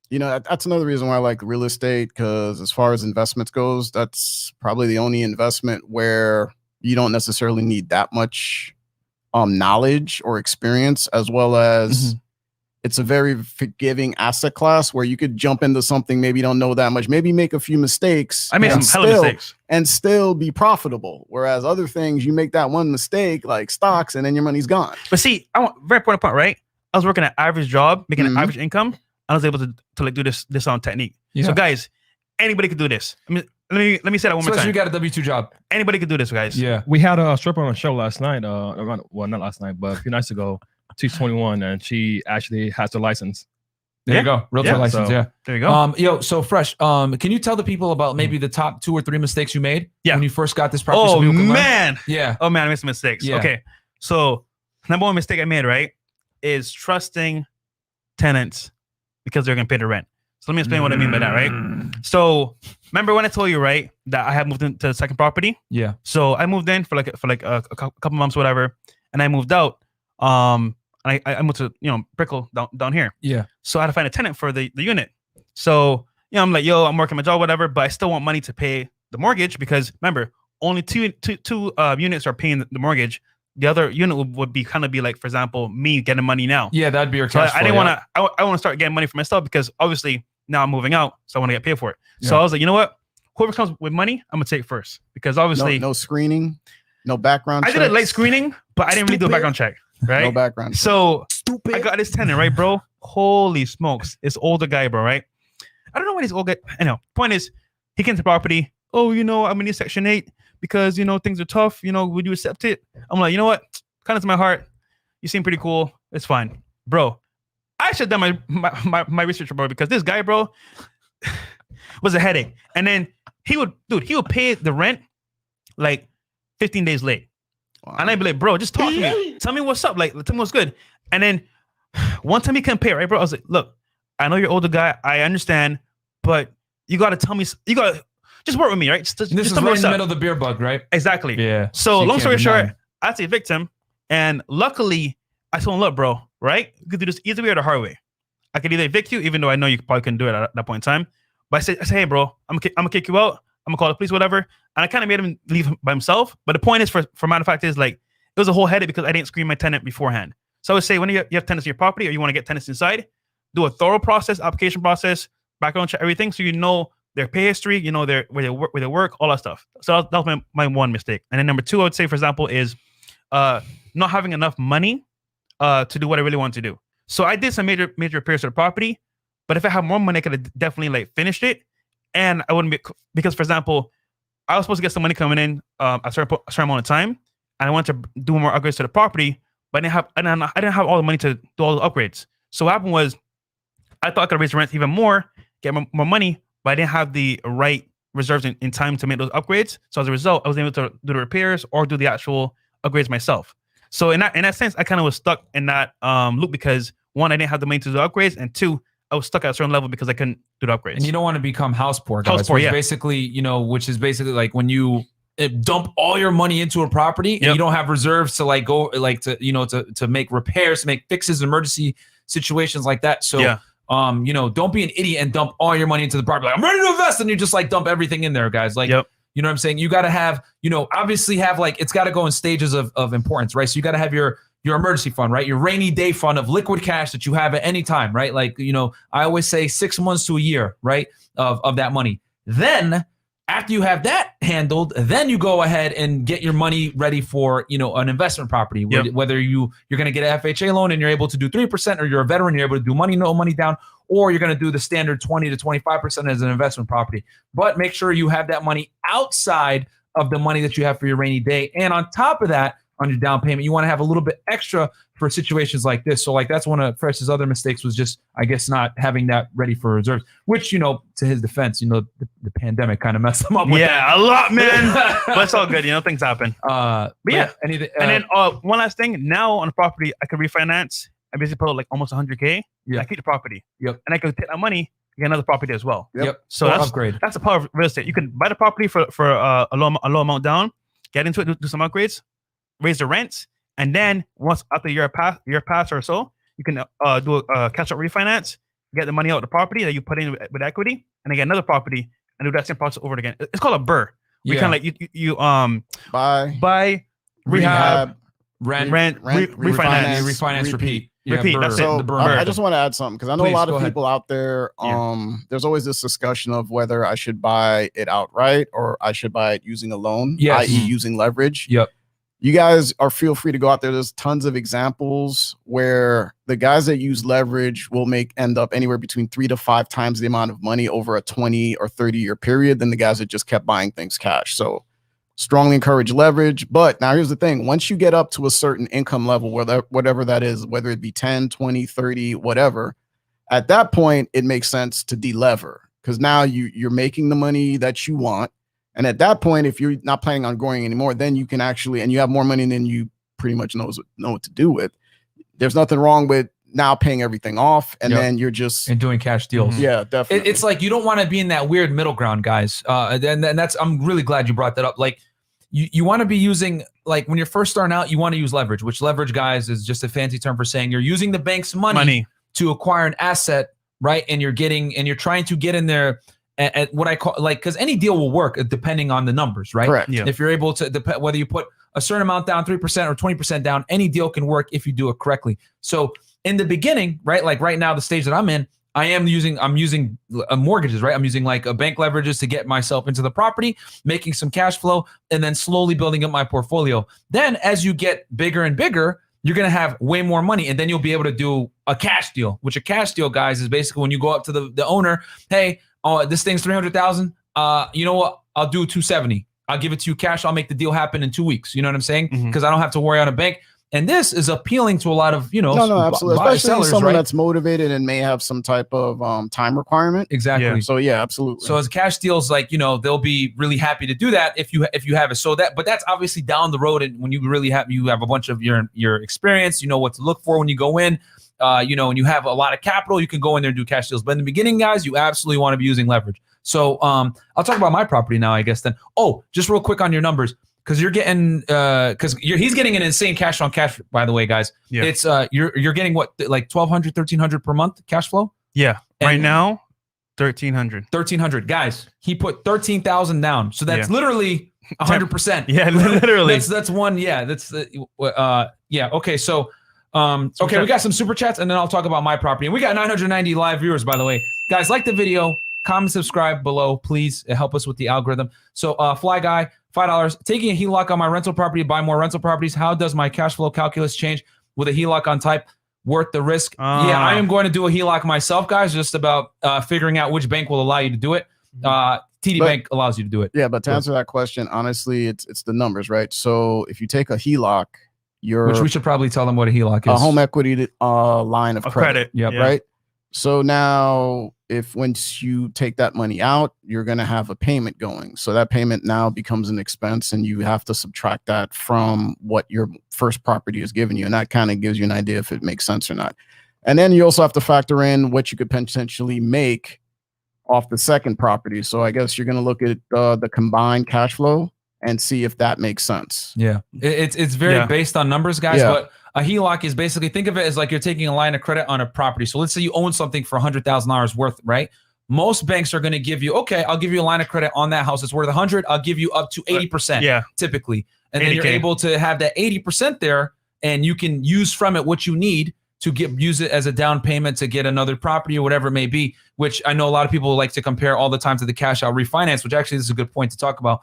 That's another reason why I like real estate, because as far as investments goes, that's probably the only investment where you don't necessarily need that much knowledge or experience, as well as it's a very forgiving asset class where you could jump into something, maybe you don't know that much, maybe make a few mistakes. I made some hell of mistakes. And still be profitable. Whereas other things, you make that one mistake, like stocks, and then your money's gone. But see, I want very important point, right? I was working an average job, making an average income. I was able to like do this on technique. Yeah. So guys, anybody could do this. I mean, let me say that one more time. You got a W-2 job. Anybody could do this, guys. Yeah. We had a stripper on the show last night. Not last night, but a few nights ago. She's 21 and she actually has her license. There you go. Realtor license. So, there you go. So Fresh, can you tell the people about maybe the top 2 or 3 mistakes you made when you first got this property? Oh, man. Yeah. Oh, man, I made some mistakes. Yeah. Okay. So number one mistake I made, right, is trusting tenants because they're going to pay the rent. So let me explain what I mean by that, right? So remember when I told you, right, that I had moved into the second property? Yeah. So I moved in for like a couple months, whatever, and I moved out. And I moved to Brickell down here. Yeah. So I had to find a tenant for the unit. So I'm like, I'm working my job, whatever, but I still want money to pay the mortgage because remember, only two units are paying the mortgage. The other unit would be like, for example, me getting money now. Yeah, that'd be your cash flow. I didn't want to. I want to start getting money for myself because obviously now I'm moving out, so I want to get paid for it. Yeah. So I was like, you know what? Whoever comes with money, I'm gonna take first because obviously no screening, no background. I did a late screening, but I didn't really do a background check. Right? No background. So I got this tenant, right, bro? Holy smokes, this older guy, bro. Right? I don't know what he's old guy. I know. Point is, he came to the property. Oh, I'm in Section 8 because things are tough. Would you accept it? I'm like, you know what? Kind of to my heart. You seem pretty cool. It's fine, bro. I should have done my research, bro, because this guy, bro, was a headache. And then he would pay the rent like 15 days late. Wow. And I'd be like, bro, just talk to me. Tell me what's up. Like, tell me what's good. And then one time he couldn't pay, right, bro? I was like, look, I know you're an older guy. I understand, but you got to tell me. You got to just work with me, right? Just this is right in the middle of the beer bug, right? Exactly. Yeah. So long story short, I had to evict him. And luckily, I told him, look, bro, right? You could do this easy way or the hard way. I could either evict you, even though I know you probably couldn't do it at that point in time. But I said, hey, bro, I'm gonna kick you out. I'm gonna call the police, whatever. And I kind of made him leave by himself. But the point is, for matter of fact, is like it was a whole headache because I didn't screen my tenant beforehand. So I would say when you have tenants in your property or you want to get tenants inside, do a thorough process, application process, background check, everything, so you know their pay history, where they work, all that stuff. So that was my one mistake. And then number 2, I would say, for example, is not having enough money to do what I really want to do. So I did some major repairs to the property, but if I had more money, I could have definitely finished it. And I wouldn't be, because for example, I was supposed to get some money coming in a certain amount of time, and I wanted to do more upgrades to the property, but I didn't have all the money to do all the upgrades. So what happened was, I thought I could raise the rent even more, get more money, but I didn't have the right reserves in time to make those upgrades. So as a result, I was able to do the repairs or do the actual upgrades myself. So in that sense, I kind of was stuck in that loop because one, I didn't have the money to do upgrades, and two, I was stuck at a certain level because I couldn't do the upgrades. And you don't want to become house poor, guys. House poor, yeah. Basically, which is basically like when you dump all your money into a property and you don't have reserves to like go like to make repairs, to make fixes, emergency situations like that. So don't be an idiot and dump all your money into the property. Like, I'm ready to invest, and you just like dump everything in there, guys. Like, you know what I'm saying? You got to have, obviously have like, it's got to go in stages of importance, right? So you got to have your emergency fund, right? Your rainy day fund of liquid cash that you have at any time, right? Like, I always say 6 months to a year, right? Of that money. Then after you have that handled, then you go ahead and get your money ready for, an investment property. Whether you're going to get an FHA loan and you're able to do 3%, or you're a veteran, you're able to do no money down, or you're going to do the standard 20 to 25% as an investment property. But make sure you have that money outside of the money that you have for your rainy day. And on top of that, on your down payment, you want to have a little bit extra for situations like this. So like that's one of Fresh's other mistakes, was just, I guess, not having that ready for reserves, which, to his defense, the pandemic kind of messed him up with that. A lot, man. But it's all good. Things happen. But yeah. And then one last thing, now on the property, I can refinance. I basically put like almost 100K. Yeah. I keep the property. Yep. And I can take that money, get another property as well. Yep. So that's upgrade. That's the power of real estate. You can buy the property for a low amount down, get into it, do some upgrades, raise the rents, and then once after year pass or so, you can do a catch-up refinance, get the money out of the property that you put in with equity, and then get another property and do that same process over again. It's called a BRRRR. You kind of like you buy, rehab, rent, refinance, repeat. Repeat. That's so it. I just want to add something, because I know a lot of people out there. There's always this discussion of whether I should buy it outright or I should buy it using a loan, i.e., using leverage. Yep. You guys feel free to go out there. There's tons of examples where the guys that use leverage will end up anywhere between 3 to 5 times the amount of money over a 20 or 30 year period than the guys that just kept buying things cash. So strongly encourage leverage. But now here's the thing. Once you get up to a certain income level, whatever that is, whether it be 10, 20, 30, whatever, at that point, it makes sense to delever, because now you're making the money that you want. And at that point, if you're not planning on growing anymore, then you can actually, and you have more money than you pretty much know what to do with. There's nothing wrong with now paying everything off, and then you're just and doing cash deals. Yeah, definitely. It's like you don't want to be in that weird middle ground, guys. And that's, I'm really glad you brought that up. Like you want to be using, like when you're first starting out, you want to use leverage, which leverage, guys, is just a fancy term for saying you're using the bank's money to acquire an asset, right? And you're trying to get in there at what I call, like, because any deal will work depending on the numbers, right? Correct. Yeah. If you're able to, whether you put a certain amount down, 3% or 20% down, any deal can work if you do it correctly. So in the beginning, right, like right now, the stage that I'm in, I'm using mortgages, right? I'm using like a bank leverages to get myself into the property, making some cash flow, and then slowly building up my portfolio. Then as you get bigger and bigger, you're going to have way more money, and then you'll be able to do a cash deal, which a cash deal, guys, is basically when you go up to the owner, hey, this thing's $300,000. You know what? I'll do $270. I'll give it to you cash. I'll make the deal happen in 2 weeks. You know what I'm saying? Because I don't have to worry on a bank. And this is appealing to a lot of, no, absolutely, especially sellers, someone that's motivated and may have some type of time requirement. Exactly. Yeah. So yeah, absolutely. So as cash deals, like, they'll be really happy to do that if you have it. So but that's obviously down the road, and when you really have a bunch of your experience, you know what to look for when you go in. And you have a lot of capital, you can go in there and do cash deals. But in the beginning, guys, you absolutely want to be using leverage. So I'll talk about my property now, I guess. Then, just real quick on your numbers. Because you're getting, he's getting an insane cash on cash. By the way, guys, it's you're getting what, like $1,200, $1,300 per month cash flow. Yeah, and right now, $1,300. Guys, he put $13,000 down, so that's literally 100%. Yeah, literally. that's one. Yeah, that's yeah. Okay, so we got some super chats, and then I'll talk about my property. And we got 990 live viewers, by the way, guys. Like the video, comment, subscribe below, please. It help us with the algorithm. So, Fly Guy. $5. Taking a HELOC on my rental property to buy more rental properties. How does my cash flow calculus change with a HELOC on type? Worth the risk? Yeah, I am going to do a HELOC myself, guys. Just about figuring out which bank will allow you to do it. TD Bank allows you to do it. Yeah, but to answer that question, honestly, it's the numbers, right? So if you take a HELOC, which we should probably tell them what a HELOC is. A home equity line of credit. Yep. Yeah. Right. So now, once you take that money out, you're going to have a payment going. So that payment now becomes an expense, and you have to subtract that from what your first property has given you. And that kind of gives you an idea if it makes sense or not. And then you also have to factor in what you could potentially make off the second property. So I guess you're going to look at the combined cash flow and see if that makes sense. Yeah, it's very based on numbers, guys. Yeah. But a HELOC is basically, think of it as like you're taking a line of credit on a property. So let's say you own something for $100,000 worth, right? Most banks are going to give you, okay, I'll give you a line of credit on that house. It's worth 100. I'll give you up to 80%. Typically, and then you're able to have that 80% there, and you can use from it what you need to use it as a down payment to get another property or whatever it may be. Which I know a lot of people like to compare all the time to the cash out refinance. Which actually, this is a good point to talk about.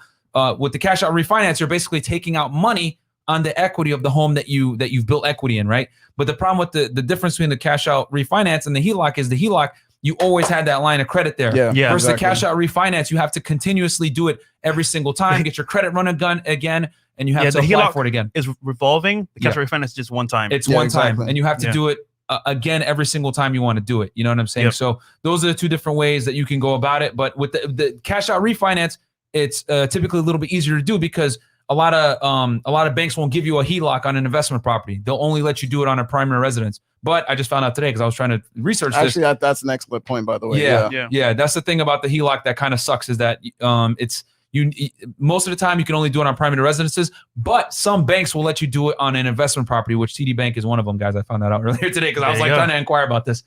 With the cash out refinance, you're basically taking out money on the equity of the home that you've built equity in, right? But the problem with the difference between the cash out refinance and the HELOC is the HELOC, you always had that line of credit there. Versus the cash out refinance, you have to continuously do it every single time, get your credit running again, and you have to apply for it again. Is revolving. The cash out refinance is just one time. It's one time, and you have to do it again every single time you want to do it. You know what I'm saying? So those are the two different ways that you can go about it. But with the cash out refinance, it's typically a little bit easier to do because a lot of banks won't give you a HELOC on an investment property. They'll only let you do it on a primary residence. But I just found out today because I was trying to research this. Actually, that's an excellent point, by the way. Yeah. That's the thing about the HELOC that kind of sucks is that most of the time you can only do it on primary residences, but some banks will let you do it on an investment property, which TD Bank is one of them, guys. I found that out earlier today because I was trying to inquire about this.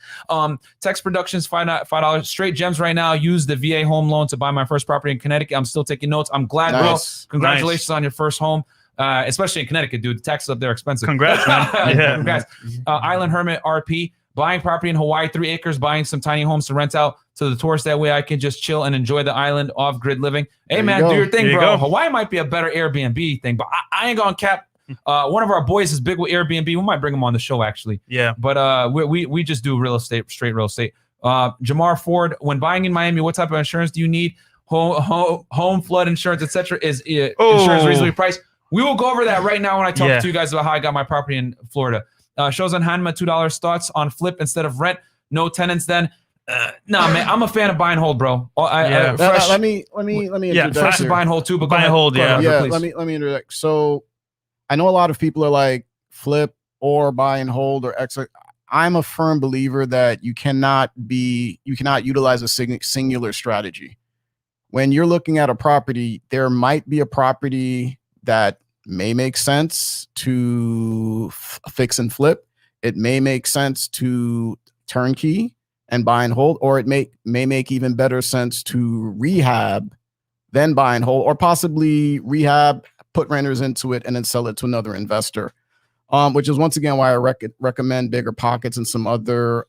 Text Productions, $5 straight gems right now. Use the VA home loan to buy my first property in Connecticut. I'm still taking notes. I'm glad, bro. Congratulations on your first home. Especially in Connecticut, dude. The taxes up there are expensive. Congrats, man. Congrats. Island Hermit RP. Buying property in Hawaii, 3 acres, buying some tiny homes to rent out to the tourists. That way I can just chill and enjoy the island off-grid living. Hey, man, do your thing, bro. Hawaii might be a better Airbnb thing, but I ain't going to cap. One of our boys is big with Airbnb. We might bring him on the show, actually. Yeah. But we just do real estate, straight real estate. Jamar Ford, when buying in Miami, what type of insurance do you need? Home flood insurance, etc. Is insurance reasonably priced? We will go over that right now when I talk to you guys about how I got my property in Florida. Shows on Hanma, $2 thoughts on flip instead of rent. No tenants then. Nah, man, I'm a fan of buy and hold, bro. Let me interject. Fresh is buy and hold too, but buy and hold, let me interject. So I know a lot of people are like flip or buy and hold or exit. I'm a firm believer that you cannot utilize a singular strategy. When you're looking at a property, there might be a property that may make sense to fix and flip. It may make sense to turnkey and buy and hold, or it may make even better sense to rehab, then buy and hold, or possibly rehab, put renters into it, and then sell it to another investor. Which is once again why I recommend Bigger Pockets and some other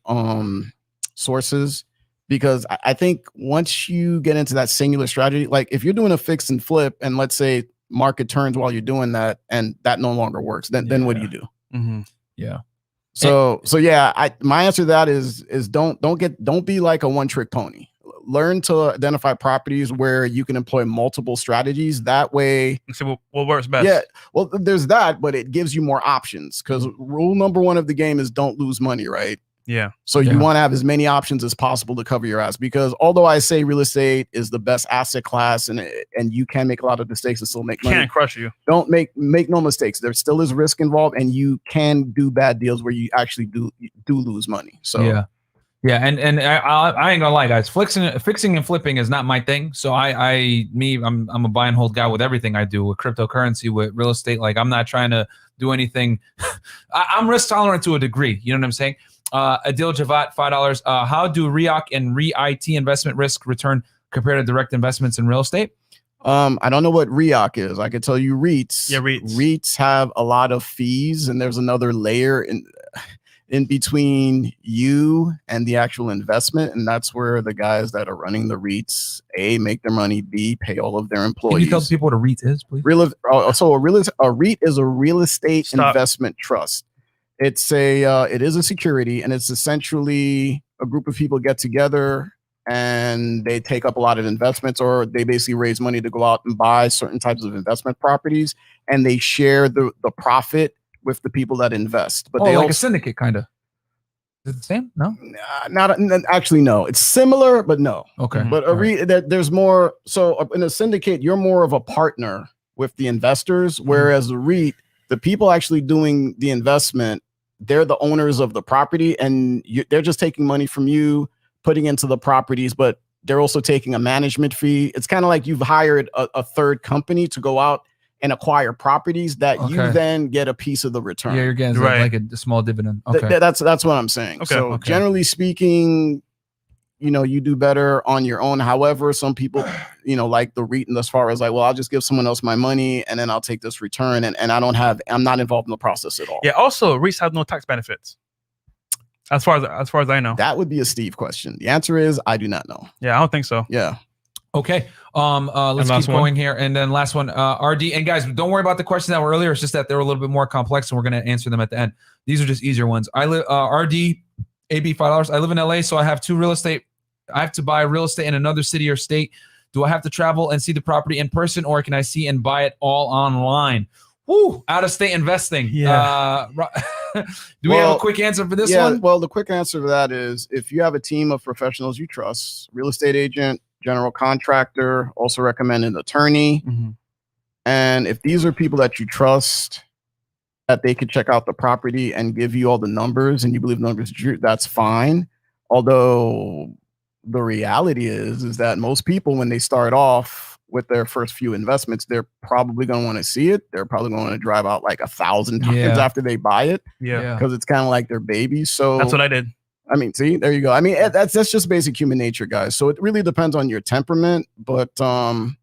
sources, because I think once you get into that singular strategy, like if you're doing a fix and flip, and let's say market turns while you're doing that and that no longer works, then what do you do? So my answer to that is don't be like a one-trick pony. Learn to identify properties where you can employ multiple strategies. That way, so what works best? Yeah, well, there's that, but it gives you more options, because rule number one of the game is don't lose money, right? Yeah. So you want to have as many options as possible to cover your ass, because although I say real estate is the best asset class and you can make a lot of mistakes and still make money. Can't crush you. Don't make no mistakes. There still is risk involved, and you can do bad deals where you actually do lose money. So yeah, and I ain't gonna lie, guys. Fixing and flipping is not my thing. So I'm a buy and hold guy with everything I do, with cryptocurrency, with real estate. Like, I'm not trying to do anything. I'm risk tolerant to a degree. You know what I'm saying? Adil Javat, $5. How do REOC and REIT investment risk return compared to direct investments in real estate? I don't know what REOC is. I can tell you REITs. Yeah, REITs. REITs have a lot of fees, and there's another layer in between you and the actual investment, and that's where the guys that are running the REITs, A, make their money, B, pay all of their employees. Can you tell people what a REIT is, please? A REIT is a real estate investment trust. It is a security, and it's essentially a group of people get together and they take up a lot of investments, or they basically raise money to go out and buy certain types of investment properties, and they share the profit with the people that invest. But they like a syndicate, kind of. Is it the same? No, no. It's similar, but no. Okay. But there's more. So in a syndicate, you're more of a partner with the investors, whereas the REIT, the people actually doing the investment they're the owners of the property, and they're just taking money from you, putting into the properties, but they're also taking a management fee. It's kind of like you've hired a third company to go out and acquire properties that you then get a piece of the return. Yeah, you're getting like a small dividend. Okay, that's what I'm saying. Okay. So generally speaking, you do better on your own. However, some people, like the REIT, and as far as like, well, I'll just give someone else my money and then I'll take this return, and I'm not involved in the process at all. Yeah. Also, REITs have no tax benefits. As far as I know. That would be a Steve question. The answer is I do not know. Yeah, I don't think so. Yeah. Okay. Let's keep going here. And then last one, RD. And guys, don't worry about the questions that were earlier. It's just that they're a little bit more complex and we're going to answer them at the end. These are just easier ones. I live, RD, AB $5. I live in LA, so I have I have to buy real estate in another city or state. Do I have to travel and see the property in person, or can I see and buy it all online? Woo, out of state investing. Yeah. Do we have a quick answer for this one? Well, the quick answer to that is if you have a team of professionals you trust, real estate agent, general contractor, also recommend an attorney. Mm-hmm. And if these are people that you trust, that they could check out the property and give you all the numbers and you believe the numbers are true, that's fine. Although the reality is that most people, when they start off with their first few investments, they're probably going to want to see it. They're probably going to drive out like 1,000 times after they buy it. Yeah. Because it's kind of like their baby. So that's what I did. I mean, see, there you go. I mean, that's just basic human nature, guys. So it really depends on your temperament. But I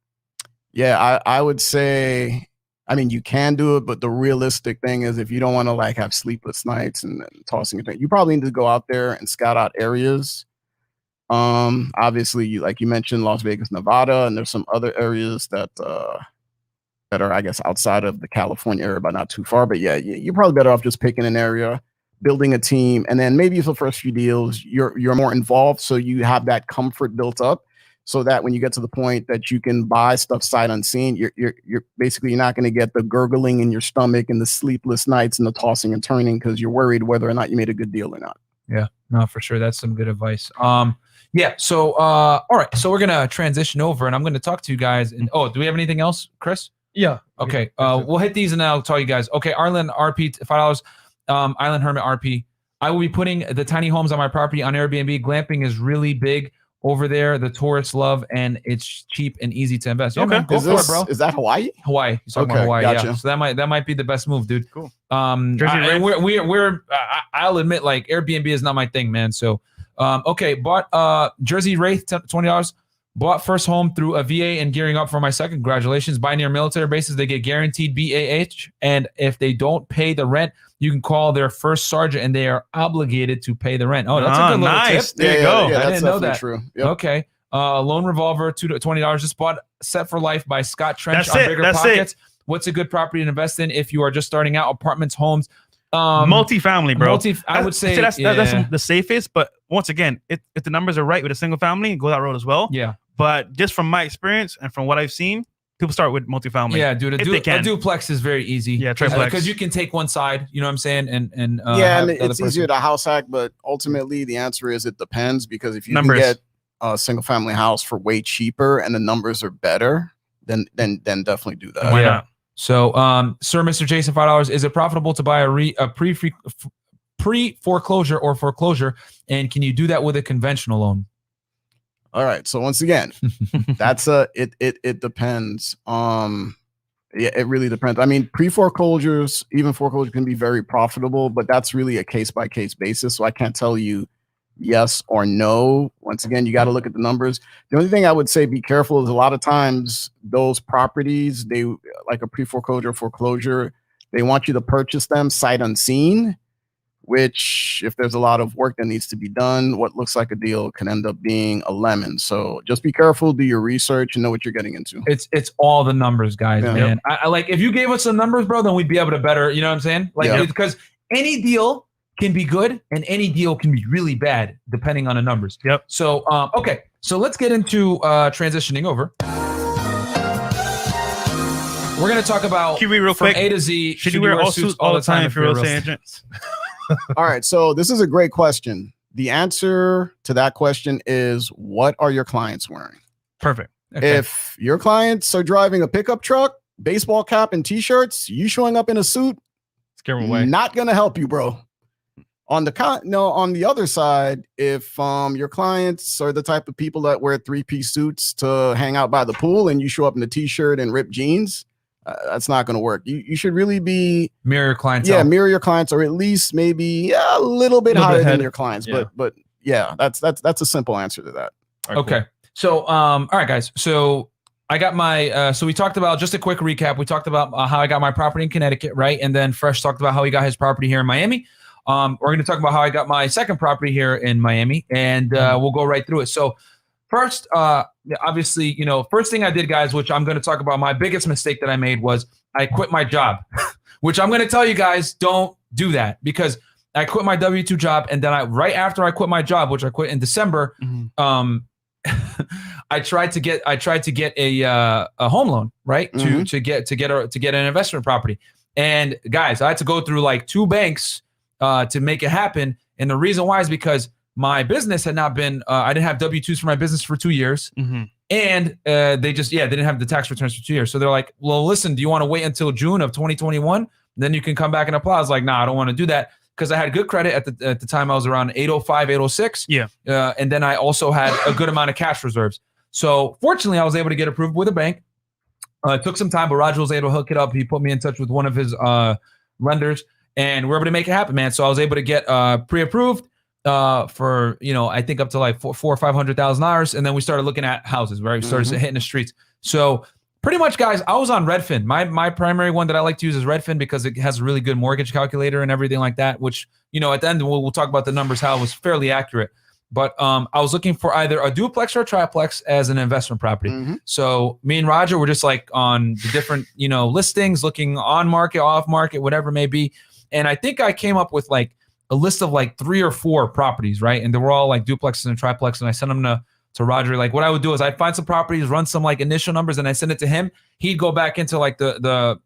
would say, I mean, you can do it, but the realistic thing is if you don't want to like have sleepless nights and tossing it, you probably need to go out there and scout out areas. Obviously, like you mentioned, Las Vegas, Nevada, and there's some other areas that are, I guess, outside of the California area, but not too far. But yeah, you're probably better off just picking an area, building a team, and then maybe for the first few deals, you're more involved, so you have that comfort built up, so that when you get to the point that you can buy stuff sight unseen, you're basically you're not going to get the gurgling in your stomach and the sleepless nights and the tossing and turning because you're worried whether or not you made a good deal or not. Yeah, no, for sure. That's some good advice. Yeah. So, all right. So we're gonna transition over, and I'm gonna talk to you guys. And do we have anything else, Chris? Yeah. Okay. We'll hit these, and then I'll tell you guys. Okay. Arlen RP $5. Island Hermit RP. I will be putting the tiny homes on my property on Airbnb. Glamping is really big over there. The tourists love, and it's cheap and easy to invest. Yeah, okay. Man, go for it, bro. Is that Hawaii? Hawaii. He's talking about Hawaii. Gotcha. Yeah. So that might be the best move, dude. Cool. I'll admit, like, Airbnb is not my thing, man. So. Okay, bought Jersey Wraith $20. Bought first home through a VA and gearing up for my second. Congratulations. Buy near military bases. They get guaranteed BAH, and if they don't pay the rent, you can call their first sergeant, and they are obligated to pay the rent. Oh, that's a good little nice tip. There you go. Yeah, I didn't know that. True. Yep. Okay. Loan revolver $20. Just bought Set for Life by Scott Trench on Bigger That's Pockets. it. What's a good property to invest in if you are just starting out? Apartments, homes. Multifamily, bro. I would say that's the safest. But once again, if the numbers are right with a single family, go that road as well. Yeah. But just from my experience and from what I've seen, people start with multifamily. Yeah, dude. A duplex is very easy. Yeah, triplex. Because you can take one side. You know what I'm saying? And it's easier to house hack, but ultimately the answer is it depends, because if you can get a single family house for way cheaper and the numbers are better, then definitely do that. Why not? So, Sir Mr. Jason, $5. Is it profitable to buy a pre-foreclosure or foreclosure? And can you do that with a conventional loan? All right. So once again, that's it depends. It really depends. I mean, pre-foreclosures, even foreclosure can be very profitable, but that's really a case-by-case basis. So I can't tell you yes or no. Once again, you got to look at the numbers. The only thing I would say be careful is a lot of times those properties, they like a pre-foreclosure, foreclosure, they want you to purchase them sight unseen, which if there's a lot of work that needs to be done, what looks like a deal can end up being a lemon. So just be careful, do your research, and know what you're getting into. It's all the numbers, guys, man. I like, if you gave us some numbers, bro, then we'd be able to better, you know what I'm saying? Like, because any deal can be good and any deal can be really bad depending on the numbers. Yep. So, okay. So let's get into transitioning over. We're going to talk about real from quick. A to Z. Should you wear all suits all the time if you're a real estate agent? All right. So this is a great question. The answer to that question is, what are your clients wearing? Perfect. Okay. If your clients are driving a pickup truck, baseball cap and t-shirts, you showing up in a suit, Scare them away. not going to help you, bro. On the other side, if your clients are the type of people that wear 3-piece suits to hang out by the pool and you show up in a t-shirt and ripped jeans, that's not going to work. You should really be mirror your clients. Yeah, mirror your clients, or at least maybe a little bit higher than your clients. Yeah. But yeah, that's a simple answer to that. All right, Okay. cool. So, all right, guys. So I got my, so we talked about, just a quick recap. We talked about how I got my property in Connecticut, right? And then Fresh talked about how he got his property here in Miami. We're going to talk about how I got my second property here in Miami, and we'll go right through it. So first, obviously, first thing I did, guys, which I'm going to talk about, my biggest mistake that I made was I quit my job, which I'm going to tell you guys, don't do that, because I quit my W-2 job. And then right after I quit my job, which I quit in December, I tried to get a home loan, right? To get an investment property. And guys, I had to go through like 2 banks to make it happen. And the reason why is because my business had not been, I didn't have W-2s for my business for 2 years. And they didn't have the tax returns for 2 years. So they're like, well, listen, do you want to wait until June of 2021? Then you can come back and apply. I was like, nah, I don't want to do that, because I had good credit at the time. I was around 805, 806. Yeah. And then I also had a good amount of cash reserves. So fortunately, I was able to get approved with a bank. It took some time, but Roger was able to hook it up. He put me in touch with one of his lenders, and we were able to make it happen, man. So I was able to get pre-approved for, I think up to like $400,000 or $500,000. And then we started looking at houses, right? We started hitting the streets. So pretty much, guys, I was on Redfin. My primary one that I like to use is Redfin, because it has a really good mortgage calculator and everything like that, which, at the end, we'll talk about the numbers, how it was fairly accurate. But I was looking for either a duplex or a triplex as an investment property. So me and Roger were just like on the different, listings, looking on market, off market, whatever it may be. And I think I came up with like a list of like 3 or 4 properties, right? And they were all like duplexes and triplex. And I sent them to Roger. Like, what I would do is I'd find some properties, run some like initial numbers, and I send it to him. He'd go back into like the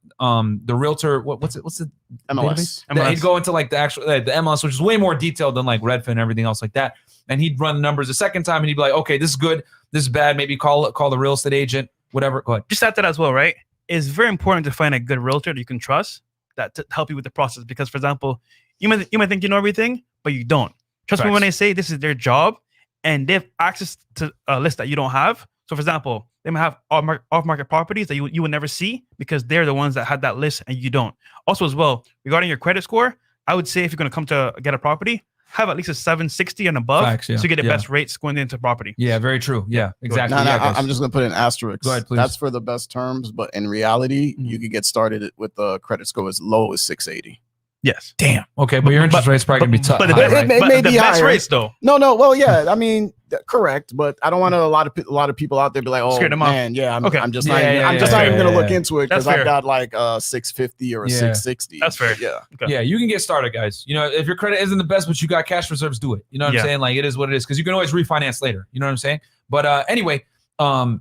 realtor, what's the MLS. He'd go into like the actual the MLS, which is way more detailed than like Redfin and everything else like that. And he'd run the numbers a second time, and he'd be like, okay, this is good, this is bad. Maybe call the real estate agent, whatever. Go ahead. Just add that as well, right? It's very important to find a good realtor that you can trust, that to help you with the process. Because, for example, you might think you know everything, but you don't. Trust me when I say this is their job, and they have access to a list that you don't have. So, for example, they might have off-market properties that you would never see, because they're the ones that had that list and you don't. Also, as well, regarding your credit score, I would say if you're going to come to get a property, have at least a 760 and above. Facts, yeah. So you get the best rates going into property. Yeah, very true. Yeah, exactly. No, I'm just going to put an asterisk. Go ahead, please. That's for the best terms, but in reality, you could get started with a credit score as low as 680. Yes. Damn. Okay, but your interest rate's probably gonna be tough. But It may be best higher. rates, though. No. Well, yeah. I mean, correct. But I don't want a lot of people out there be like, oh Scared them man, yeah. I'm just not even going to look into it, because I've got like a 650 or a 660. That's fair. Yeah. Okay. Yeah, you can get started, guys. If your credit isn't the best, but you got cash reserves, do it. You know what I'm saying? Like, it is what it is, because you can always refinance later. You know what I'm saying? But anyway,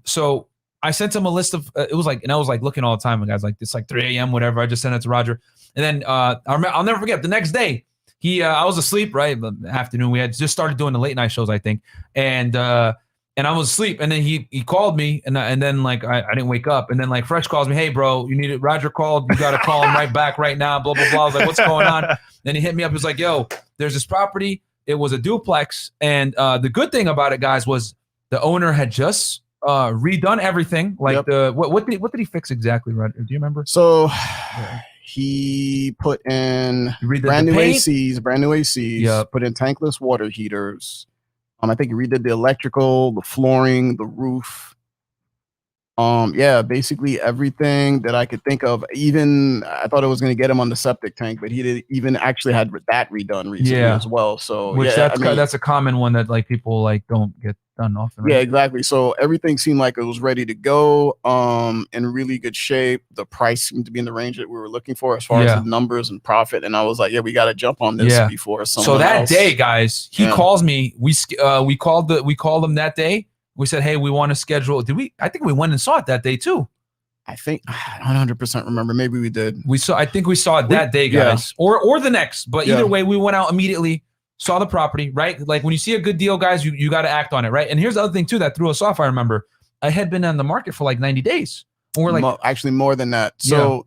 so I sent him a list of it was like, and I was like looking all the time, and guys, like, it's like 3 a.m. whatever. I just sent it to Roger, and then I'll never forget the next day. I was asleep, right? In the afternoon. We had just started doing the late night shows, I think, and I was asleep, and then he called me, and then like I didn't wake up, and then like Fresh calls me, hey bro, you need it. Roger called, you got to call him right back right now. Blah blah blah. I was like, what's going on? Then he hit me up. He was like, yo, there's this property. It was a duplex, and the good thing about it, guys, was the owner had just redone everything. Like what did he fix exactly, Roger? Do you remember? So he put in brand new ACs, put in tankless water heaters. I think he redid the electrical, the flooring, the roof. Basically everything that I could think of. Even I thought it was going to get him on the septic tank, but he did even actually had that redone recently as well. So that's a common one that like people like don't get done often. Right? Yeah, exactly. So everything seemed like it was ready to go, in really good shape. The price seemed to be in the range that we were looking for as far as the numbers and profit. And I was like, we got to jump on this before someone So that else. day, guys, he calls me. We called him that day. We said, hey, we want to schedule. I think we went and saw it that day too. I think I don't 100% remember. Maybe we did. I think we saw it that day, guys, or the next. But either way, we went out immediately, saw the property, right? Like when you see a good deal, guys, you got to act on it, right? And here's the other thing too that threw us off. I remember I had been on the market for like 90 days Or like actually more than that. So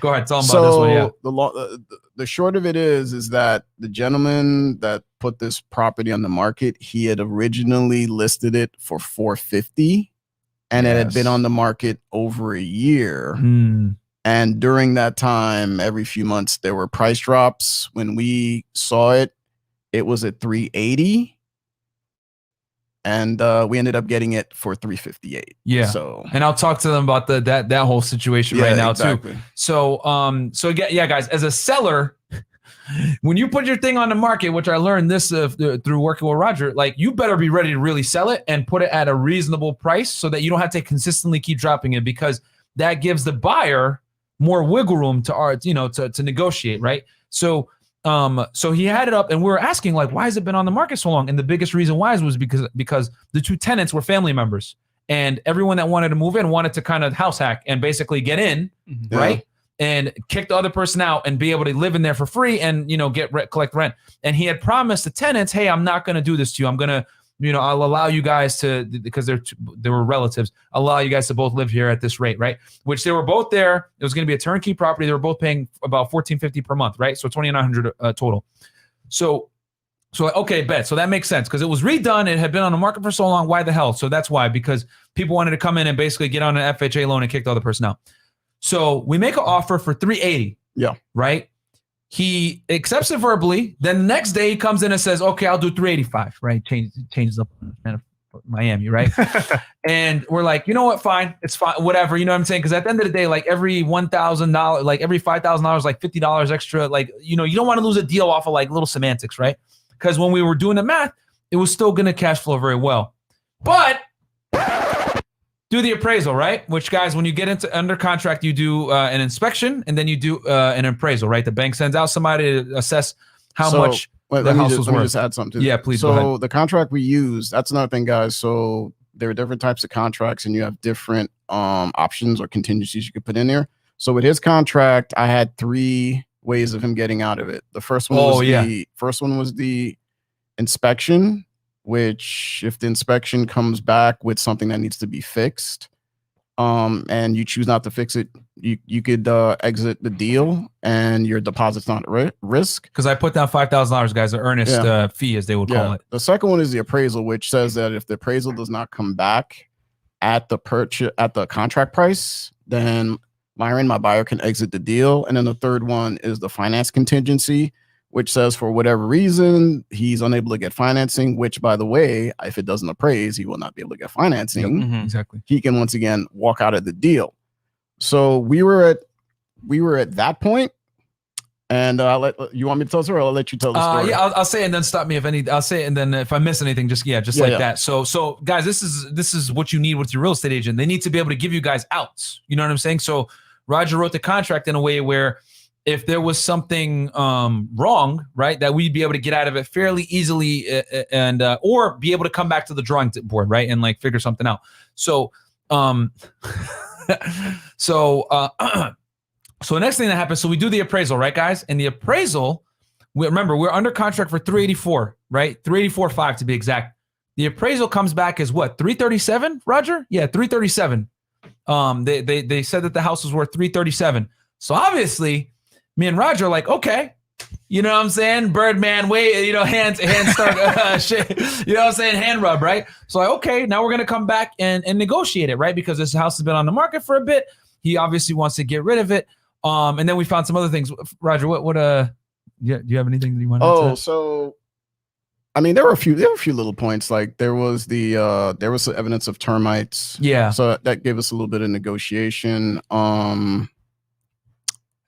go ahead, tell them about this one. Yeah. The short of it is that the gentleman that put this property on the market, he had originally listed it for $450, and it had been on the market over a year. And during that time, every few months there were price drops. When we saw it, it was at $380. And we ended up getting it for $358. Yeah. So, and I'll talk to them about that whole situation right now too. So again, guys, as a seller, when you put your thing on the market, which I learned this through working with Roger, like you better be ready to really sell it and put it at a reasonable price so that you don't have to consistently keep dropping it, because that gives the buyer more wiggle room to negotiate, right? So he had it up, and we were asking, like, why has it been on the market so long? And the biggest reason why was because the two tenants were family members, and everyone that wanted to move in wanted to kind of house hack and basically get in, right? And kick the other person out and be able to live in there for free and, collect rent. And he had promised the tenants, hey, I'm not going to do this to you. I'm going to, I'll allow you guys to, because they were relatives, allow you guys to both live here at this rate, right? Which they were both there. It was going to be a turnkey property. They were both paying about $1,450 per month, right? So $2,900 total. So okay, bet. So that makes sense because it was redone. It had been on the market for so long. Why the hell? So that's why, because people wanted to come in and basically get on an FHA loan and kick the other person out. So we make an offer for $380. Yeah. Right. He accepts it verbally. Then the next day he comes in and says, okay, I'll do $385. Right. Changes up Miami. Right. And we're like, you know what? Fine. It's fine. Whatever. You know what I'm saying? Because at the end of the day, like every $1,000, like every $5,000, like $50 extra, like, you don't want to lose a deal off of like little semantics. Right. Because when we were doing the math, it was still going to cash flow very well. But do the appraisal, right? Which, guys, when you get into under contract, you do an inspection and then you do an appraisal, right? The bank sends out somebody to assess how much the house was worth. Let me just add something. Yeah, please. So the contract we use, that's another thing, guys. So there are different types of contracts, and you have different options or contingencies you could put in there. So with his contract, I had 3 ways of him getting out of it. The first one was the inspection, which if the inspection comes back with something that needs to be fixed, and you choose not to fix it, you could exit the deal and your deposit's not at risk. Because I put down $5,000, guys, an earnest fee, as they would call it. The second one is the appraisal, which says that if the appraisal does not come back at the contract price, then Myron, my buyer, can exit the deal. And then the third one is the finance contingency, which says for whatever reason, he's unable to get financing, which, by the way, if it doesn't appraise, he will not be able to get financing. Yep. Mm-hmm. Exactly. He can once again walk out of the deal. So we were at that point. And you want me to tell the story, or I'll let you tell the story? Yeah, I'll say it and then stop me if any. I'll say it and then if I miss anything, just like that. So guys, this is what you need with your real estate agent. They need to be able to give you guys outs. You know what I'm saying? So Roger wrote the contract in a way where if there was something wrong, right, that we'd be able to get out of it fairly easily, and or be able to come back to the drawing board, right, and like figure something out. So So the next thing that happens, so we do the appraisal, right, guys? And the appraisal, remember, we're under contract for $384, right? $384.5 to be exact. The appraisal comes back as what? $337, Roger? Yeah, $337. They said that the house was worth $337. So obviously, me and Roger are like, okay, you know what I'm saying? Birdman, hands start, shit, you know what I'm saying? Hand rub, right? So like, okay, now we're gonna come back and negotiate it, right? Because this house has been on the market for a bit. He obviously wants to get rid of it. And then we found some other things. Roger, do you have anything that you want to say? So I mean, there were a few little points. Like there was some evidence of termites. Yeah. So that gave us a little bit of negotiation.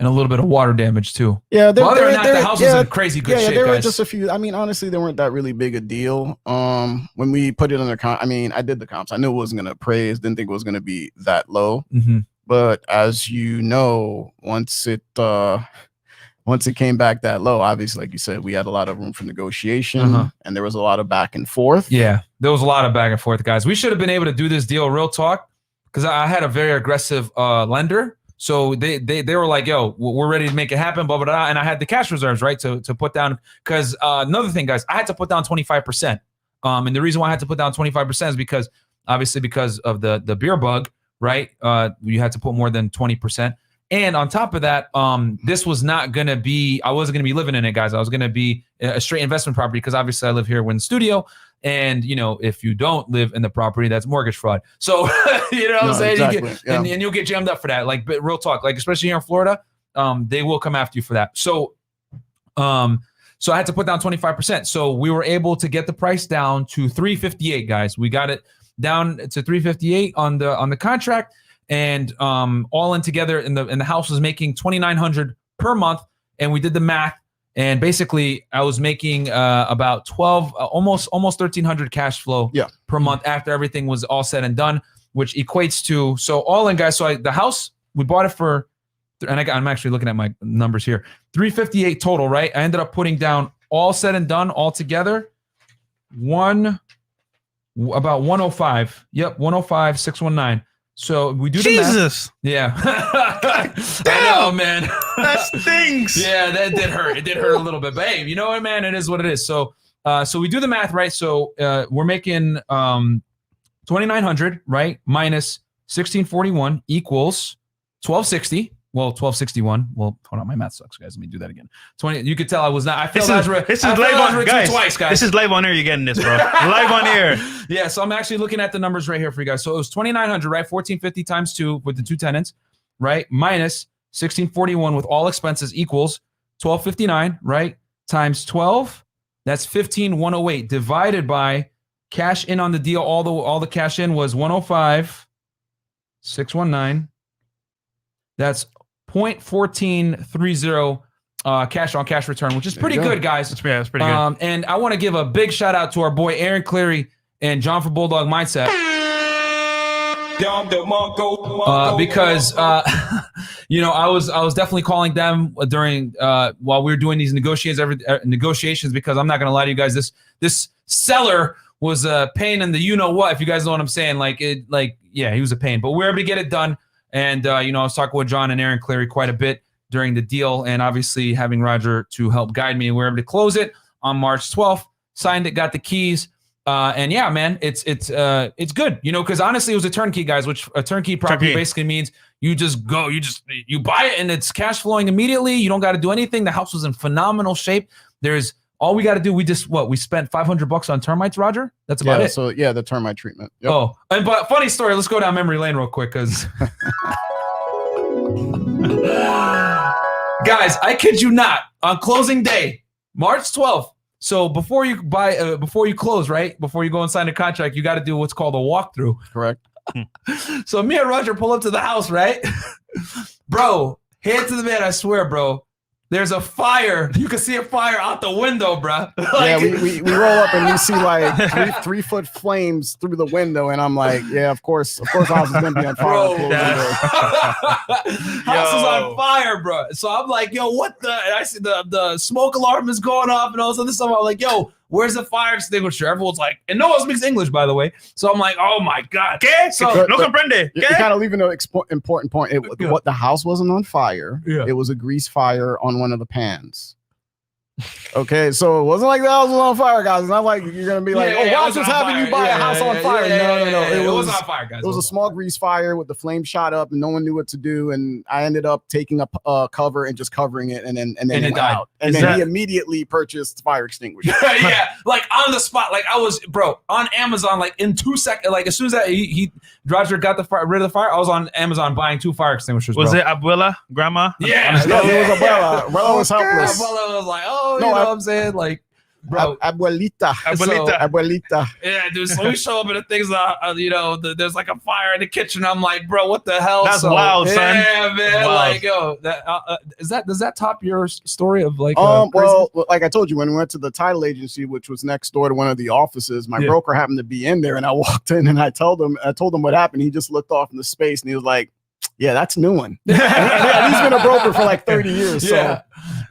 And a little bit of water damage too. Yeah. The house was in crazy good shape. There were just a few. I mean, honestly, they weren't that really big a deal. When we put it under I did the comps. I knew it wasn't going to appraise. Didn't think it was going to be that low. Mm-hmm. But as you know, once it came back that low, obviously, like you said, we had a lot of room for negotiation, and there was a lot of back and forth. Yeah, there was a lot of back and forth, guys. We should have been able to do this deal, real talk, because I had a very aggressive lender. So they were like, yo, we're ready to make it happen, blah, blah, blah. And I had the cash reserves, right, to put down. Because another thing, guys, I had to put down 25%. And the reason why I had to put down 25% is because, obviously, because of the beer bug, right? You had to put more than 20%. And on top of that, this was not going to be, I wasn't going to be living in it, guys. I was going to be a straight investment property because obviously I live here in the studio. And, you know, if you don't live in the property, that's mortgage fraud. So, you know what I'm saying? Exactly. You get, and you'll get jammed up for that. Like, but real talk, like, especially here in Florida, they will come after you for that. So I had to put down 25%. So we were able to get the price down to $358, guys. We got it down to $358 on the contract. And all in together, in the house was making $2,900 per month, and we did the math, and basically I was making about almost $1,300 cash flow per month after everything was all said and done, which equates to, so all in, guys. So the house, we bought it for, and I'm actually looking at my numbers here, $358 total, right? I ended up putting down, all said and done, all together, about $105. Yep, $105,619. So we do the math. Yeah. I know, man. That stinks. Yeah, that did hurt. It did hurt a little bit. But hey, you know what, man? It is what it is. So we do the math, right? So we're making $2,900, right? Minus 1,641 equals 1,260. Well, 1261. Well, hold on, my math sucks, guys. Let me do that again. 20. You could tell I was not. I failed algebra. This is live on, guys. Twice, guys. This is live on air. You're getting this, bro. Live on air. Yeah. So I'm actually looking at the numbers right here for you guys. So it was 2,900, right? 1,450 times 2 with the 2 tenants, right? Minus 1,641 with all expenses equals 1,259, right? Times 12. That's 15,108 divided by cash in on the deal. All the cash in was 105,619. That's 0.1430 cash on cash return, which is pretty good, guys. That's pretty good. And I want to give a big shout out to our boy Aaron Cleary and John for Bulldog Mindset. Because you know, I was definitely calling them during while we were doing these negotiations, because I'm not gonna lie to you guys, this seller was a pain in the you know what, if you guys know what I'm saying. He was a pain, but we were able to get it done. And, you know, I was talking with John and Aaron Cleary quite a bit during the deal, and obviously having Roger to help guide me. We were able to close it on March 12th, signed it, got the keys. And yeah, man, it's good, you know, because honestly, it was a turnkey, guys, which a turnkey property basically means you just go, you buy it and it's cash flowing immediately. You don't got to do anything. The house was in phenomenal shape. All we got to do, we spent $500 on termites, Roger. That's about it. So yeah, the termite treatment. Yep. Oh, but funny story. Let's go down memory lane real quick, because guys, I kid you not, on closing day, March 12th. So before you close, right? Before you go and sign a contract, you got to do what's called a walkthrough. Correct. So me and Roger pull up to the house, right? Bro, hand to the man, I swear, bro. There's a fire. You can see a fire out the window, bro. Yeah, we roll up and we see like 3-foot flames through the window, and I'm like, yeah, of course, the house is gonna be on fire. House is on fire, bro. So I'm like, yo, what the? And I see the smoke alarm is going off and all this other stuff. I'm like, yo, where's the fire extinguisher? Everyone's like, and no one speaks English, by the way. So I'm like, oh my god. ¿Qué? So no comprende. You're kind of leaving an important point. What the house wasn't on fire. Yeah. It was a grease fire on one of the pans. Okay, so it wasn't like the house was on fire, guys. It's not like you're gonna be like, Walt's just having you buy a house on fire. No. It was on fire, guys. It was a small grease fire with the flame shot up, and no one knew what to do. And I ended up taking a cover and just covering it, and then it died. And then he immediately purchased fire extinguisher. Yeah, like on the spot. Like I was, bro, on Amazon, like in 2 seconds. Like as soon as that Roger got rid of the fire, I was on Amazon buying 2 fire extinguishers. Was it abuela, grandma? Yeah, it was abuela. Abuela was helpless. Abuela was like, you know what I'm saying? Like, bro, abuelita. Yeah, dude. So we show up and the things, you know, there's like a fire in the kitchen. I'm like, bro, what the hell? That's wild, son. Yeah, man. Wild. Like, yo, does that top your story of like? Well, like I told you, when we went to the title agency, which was next door to one of the offices, my broker happened to be in there, and I walked in and I told him what happened. He just looked off in the space and he was like, yeah, that's a new one. And he's been a broker for like 30 years. So.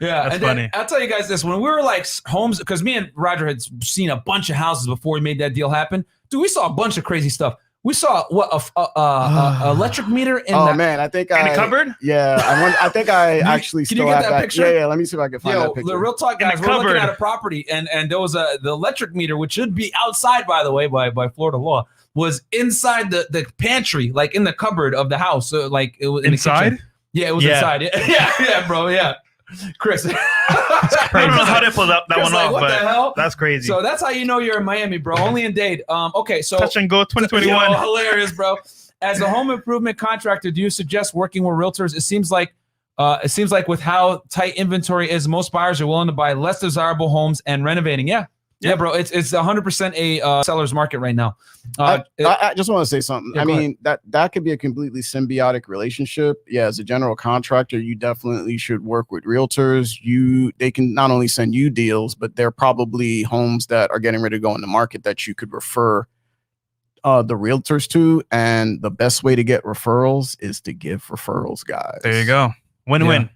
Yeah, that's funny. I'll tell you guys this: when we were like homes, because me and Roger had seen a bunch of houses before we made that deal happen. Dude, we saw a bunch of crazy stuff. We saw a electric meter in man, I think in the cupboard. Yeah, I think I actually can you get that picture? Yeah, let me see if I can find that picture. The real talk, guys, we're looking at a property, and there was the electric meter, which should be outside, by the way, by Florida law. was inside the pantry, like in the cupboard of the house. So like it was in inside. The kitchen. Yeah, it was inside. Yeah, bro. Yeah, Chris. I don't know how they pulled up that Chris, one like, off, what but the hell? that's crazy. So that's how you know you're in Miami, bro. Only in Dade. Okay, so Touch and go 2021. Yo, hilarious, bro. As a home improvement contractor, do you suggest working with realtors? It seems like with how tight inventory is, most buyers are willing to buy less desirable homes and renovating. Yeah, bro. It's 100% a seller's market right now. I just want to say something. Yeah, I mean, that could be a completely symbiotic relationship. Yeah, as a general contractor, you definitely should work with realtors. They can not only send you deals, but they're probably homes that are getting ready to go in the market that you could refer the realtors to. And the best way to get referrals is to give referrals, guys. There you go. Win-win.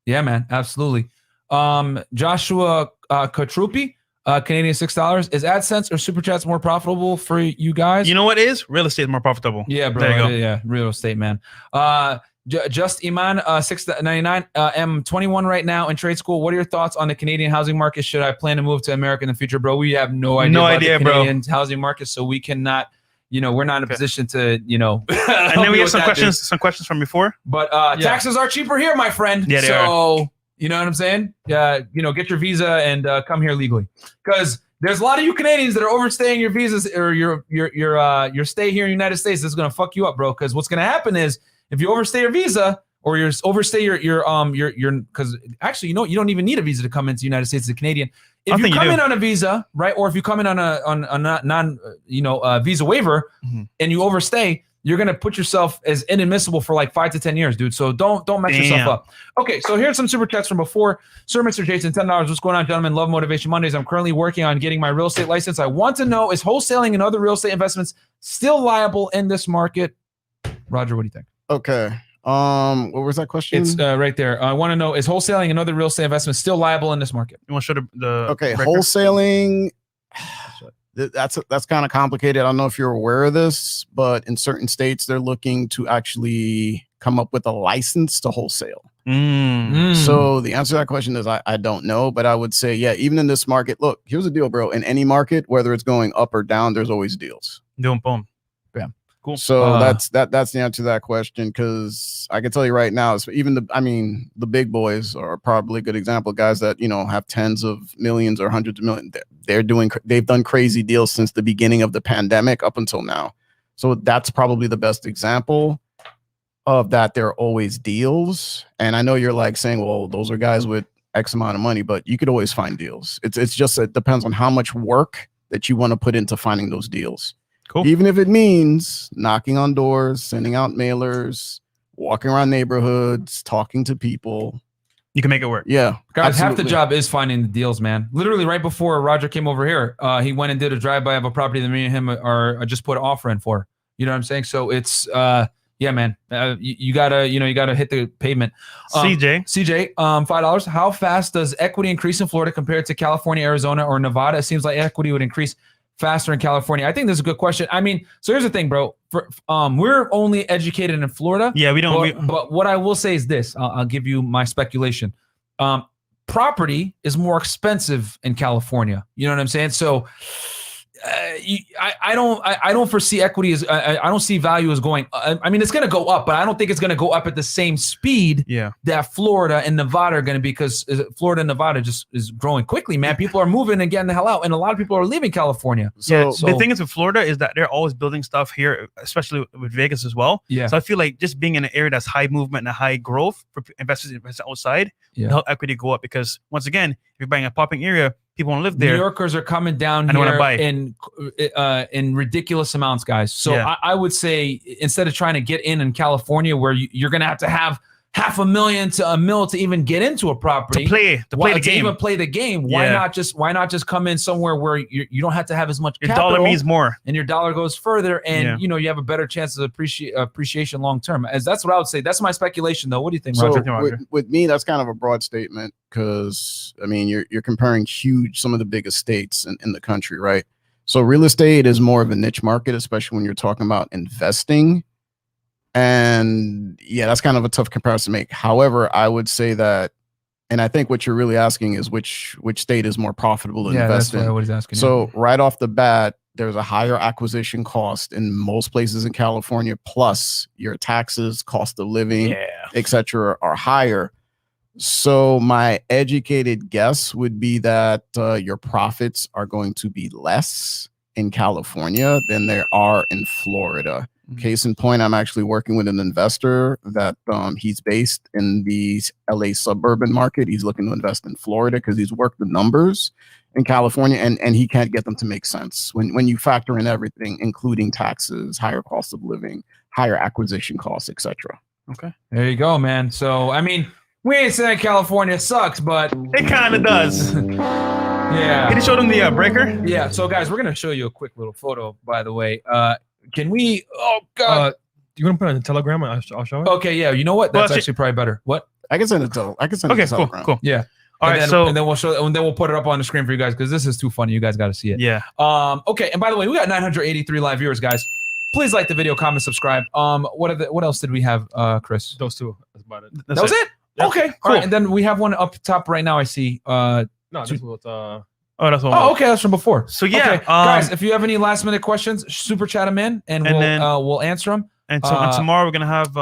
Yeah, man. Absolutely. Joshua Katrupi. Canadian $6. Is AdSense or Superchats more profitable for you guys? You know what is? Real estate is more profitable. Yeah, bro. There you go. Yeah, real estate, man. Just Iman, $6.99. I'm 21 right now in trade school. What are your thoughts on the Canadian housing market? Should I plan to move to America in the future, bro? We have no idea about the Canadian housing market, so we cannot. We're not in a position to, And then we have some questions from before. But taxes are cheaper here, my friend. Yeah, they are. You know what I'm saying? Get your visa and come here legally, because there's a lot of you Canadians that are overstaying your visas or your stay here in the United States. This is gonna fuck you up, bro. Because what's gonna happen is if you overstay your visa or you overstay your because actually you don't even need a visa to come into the United States as a Canadian. If you come in on a visa, right, or if you come in on a visa waiver and you overstay, you're gonna put yourself as inadmissible for like 5 to 10 years, dude. So don't mess yourself up. Okay, so here's some super chats from before. Sir, Mr. Jason, $10. What's going on, gentlemen? Love Motivation Mondays. I'm currently working on getting my real estate license. I want to know, is wholesaling and other real estate investments still liable in this market? Roger, what do you think? Okay. What was that question? It's right there. I want to know, is wholesaling and other real estate investments still liable in this market? You want to show the okay, record? wholesaling. That's kind of complicated. I don't know if you're aware of this, but in certain states, they're looking to actually come up with a license to wholesale. So the answer to that question is I don't know, but I would say, yeah, even in this market, look, here's the deal, bro. In any market, whether it's going up or down, there's always deals. Boom. Yeah. Cool. So that's the answer to that question, because I can tell you right now, even the big boys are probably a good example. Guys that have tens of millions or hundreds of millions. They've done crazy deals since the beginning of the pandemic up until now. So that's probably the best example of that. There are always deals, and I know you're like saying, well, those are guys with X amount of money, but you could always find deals. It's just it depends on how much work that you want to put into finding those deals. Cool. Even if it means knocking on doors, sending out mailers, walking around neighborhoods, talking to people. You can make it work. Yeah. Guys, half the job is finding the deals, man. Literally right before Roger came over here, he went and did a drive-by of a property that me and him are just put an offer in for. You know what I'm saying? So it's yeah, man. You gotta hit the pavement. CJ, $5. How fast does equity increase in Florida compared to California, Arizona, or Nevada? It seems like equity would increase faster in California. I think this is a good question. I mean, so here's the thing, bro. We're only educated in Florida. Yeah, we don't. But what I will say is this. I'll give you my speculation. Property is more expensive in California. You know what I'm saying? So I don't foresee equity as I don't see value as going. I mean, it's going to go up, but I don't think it's going to go up at the same speed that Florida and Nevada are going to be, because Florida and Nevada just is growing quickly, man. People are moving and getting the hell out, and a lot of people are leaving California. So the thing is with Florida is that they're always building stuff here, especially with Vegas as well. Yeah. So I feel like just being in an area that's high movement and high growth for investors outside, help equity go up, because once again, if you're buying a popping area, people want to live there. New Yorkers are coming down here in ridiculous amounts, guys. So I would say, instead of trying to get in California, where you're going to have $500,000 to $1 million to even get into a property, to play the game. Why not just come in somewhere where you don't have to have as much capital, dollar means more, and your dollar goes further, and you have a better chance of appreciation long term. As that's what I would say. That's my speculation, though. What do you think, Roger? So with me, that's kind of a broad statement, because I mean you're comparing some of the biggest states in the country, right? So real estate is more of a niche market, especially when you're talking about investing. And yeah, that's kind of a tough comparison to make. However, I would say that, and I think what you're really asking is which state is more profitable to invest in. That's what I was asking. So right off the bat, there's a higher acquisition cost in most places in California, plus your taxes, cost of living, etc., are higher. So my educated guess would be that your profits are going to be less in California than there are in Florida. Case in point, I'm actually working with an investor that he's based in the LA suburban market. He's looking to invest in Florida because he's worked the numbers in California, and he can't get them to make sense when you factor in everything, including taxes, higher cost of living, higher acquisition costs, etc. Okay, there you go, man. So I mean, we ain't saying California sucks, but it kind of does. Yeah. Can you show them the breaker? Yeah. So guys, we're gonna show you a quick little photo. By the way, can we? Oh God. You want to put it on the Telegram? I'll show it. Okay. Yeah. You know what? That's actually probably better. What? I can send it to. I can send it to Telegram. Cool. Yeah. All right, and then we'll show, and then we'll put it up on the screen for you guys because this is too funny. You guys got to see it. Yeah. Okay. And by the way, we got 983 live viewers, guys. Please like the video, comment, subscribe. What else did we have, Chris? Those two. That's about it. That was it. Yep. Okay. Cool. All right. And then we have one up top right now. I see. No, this was. Oh, that's one. Oh, okay. That's from before. So yeah, okay. Guys, if you have any last minute questions, super chat them in, and we'll answer them. And tomorrow we're gonna have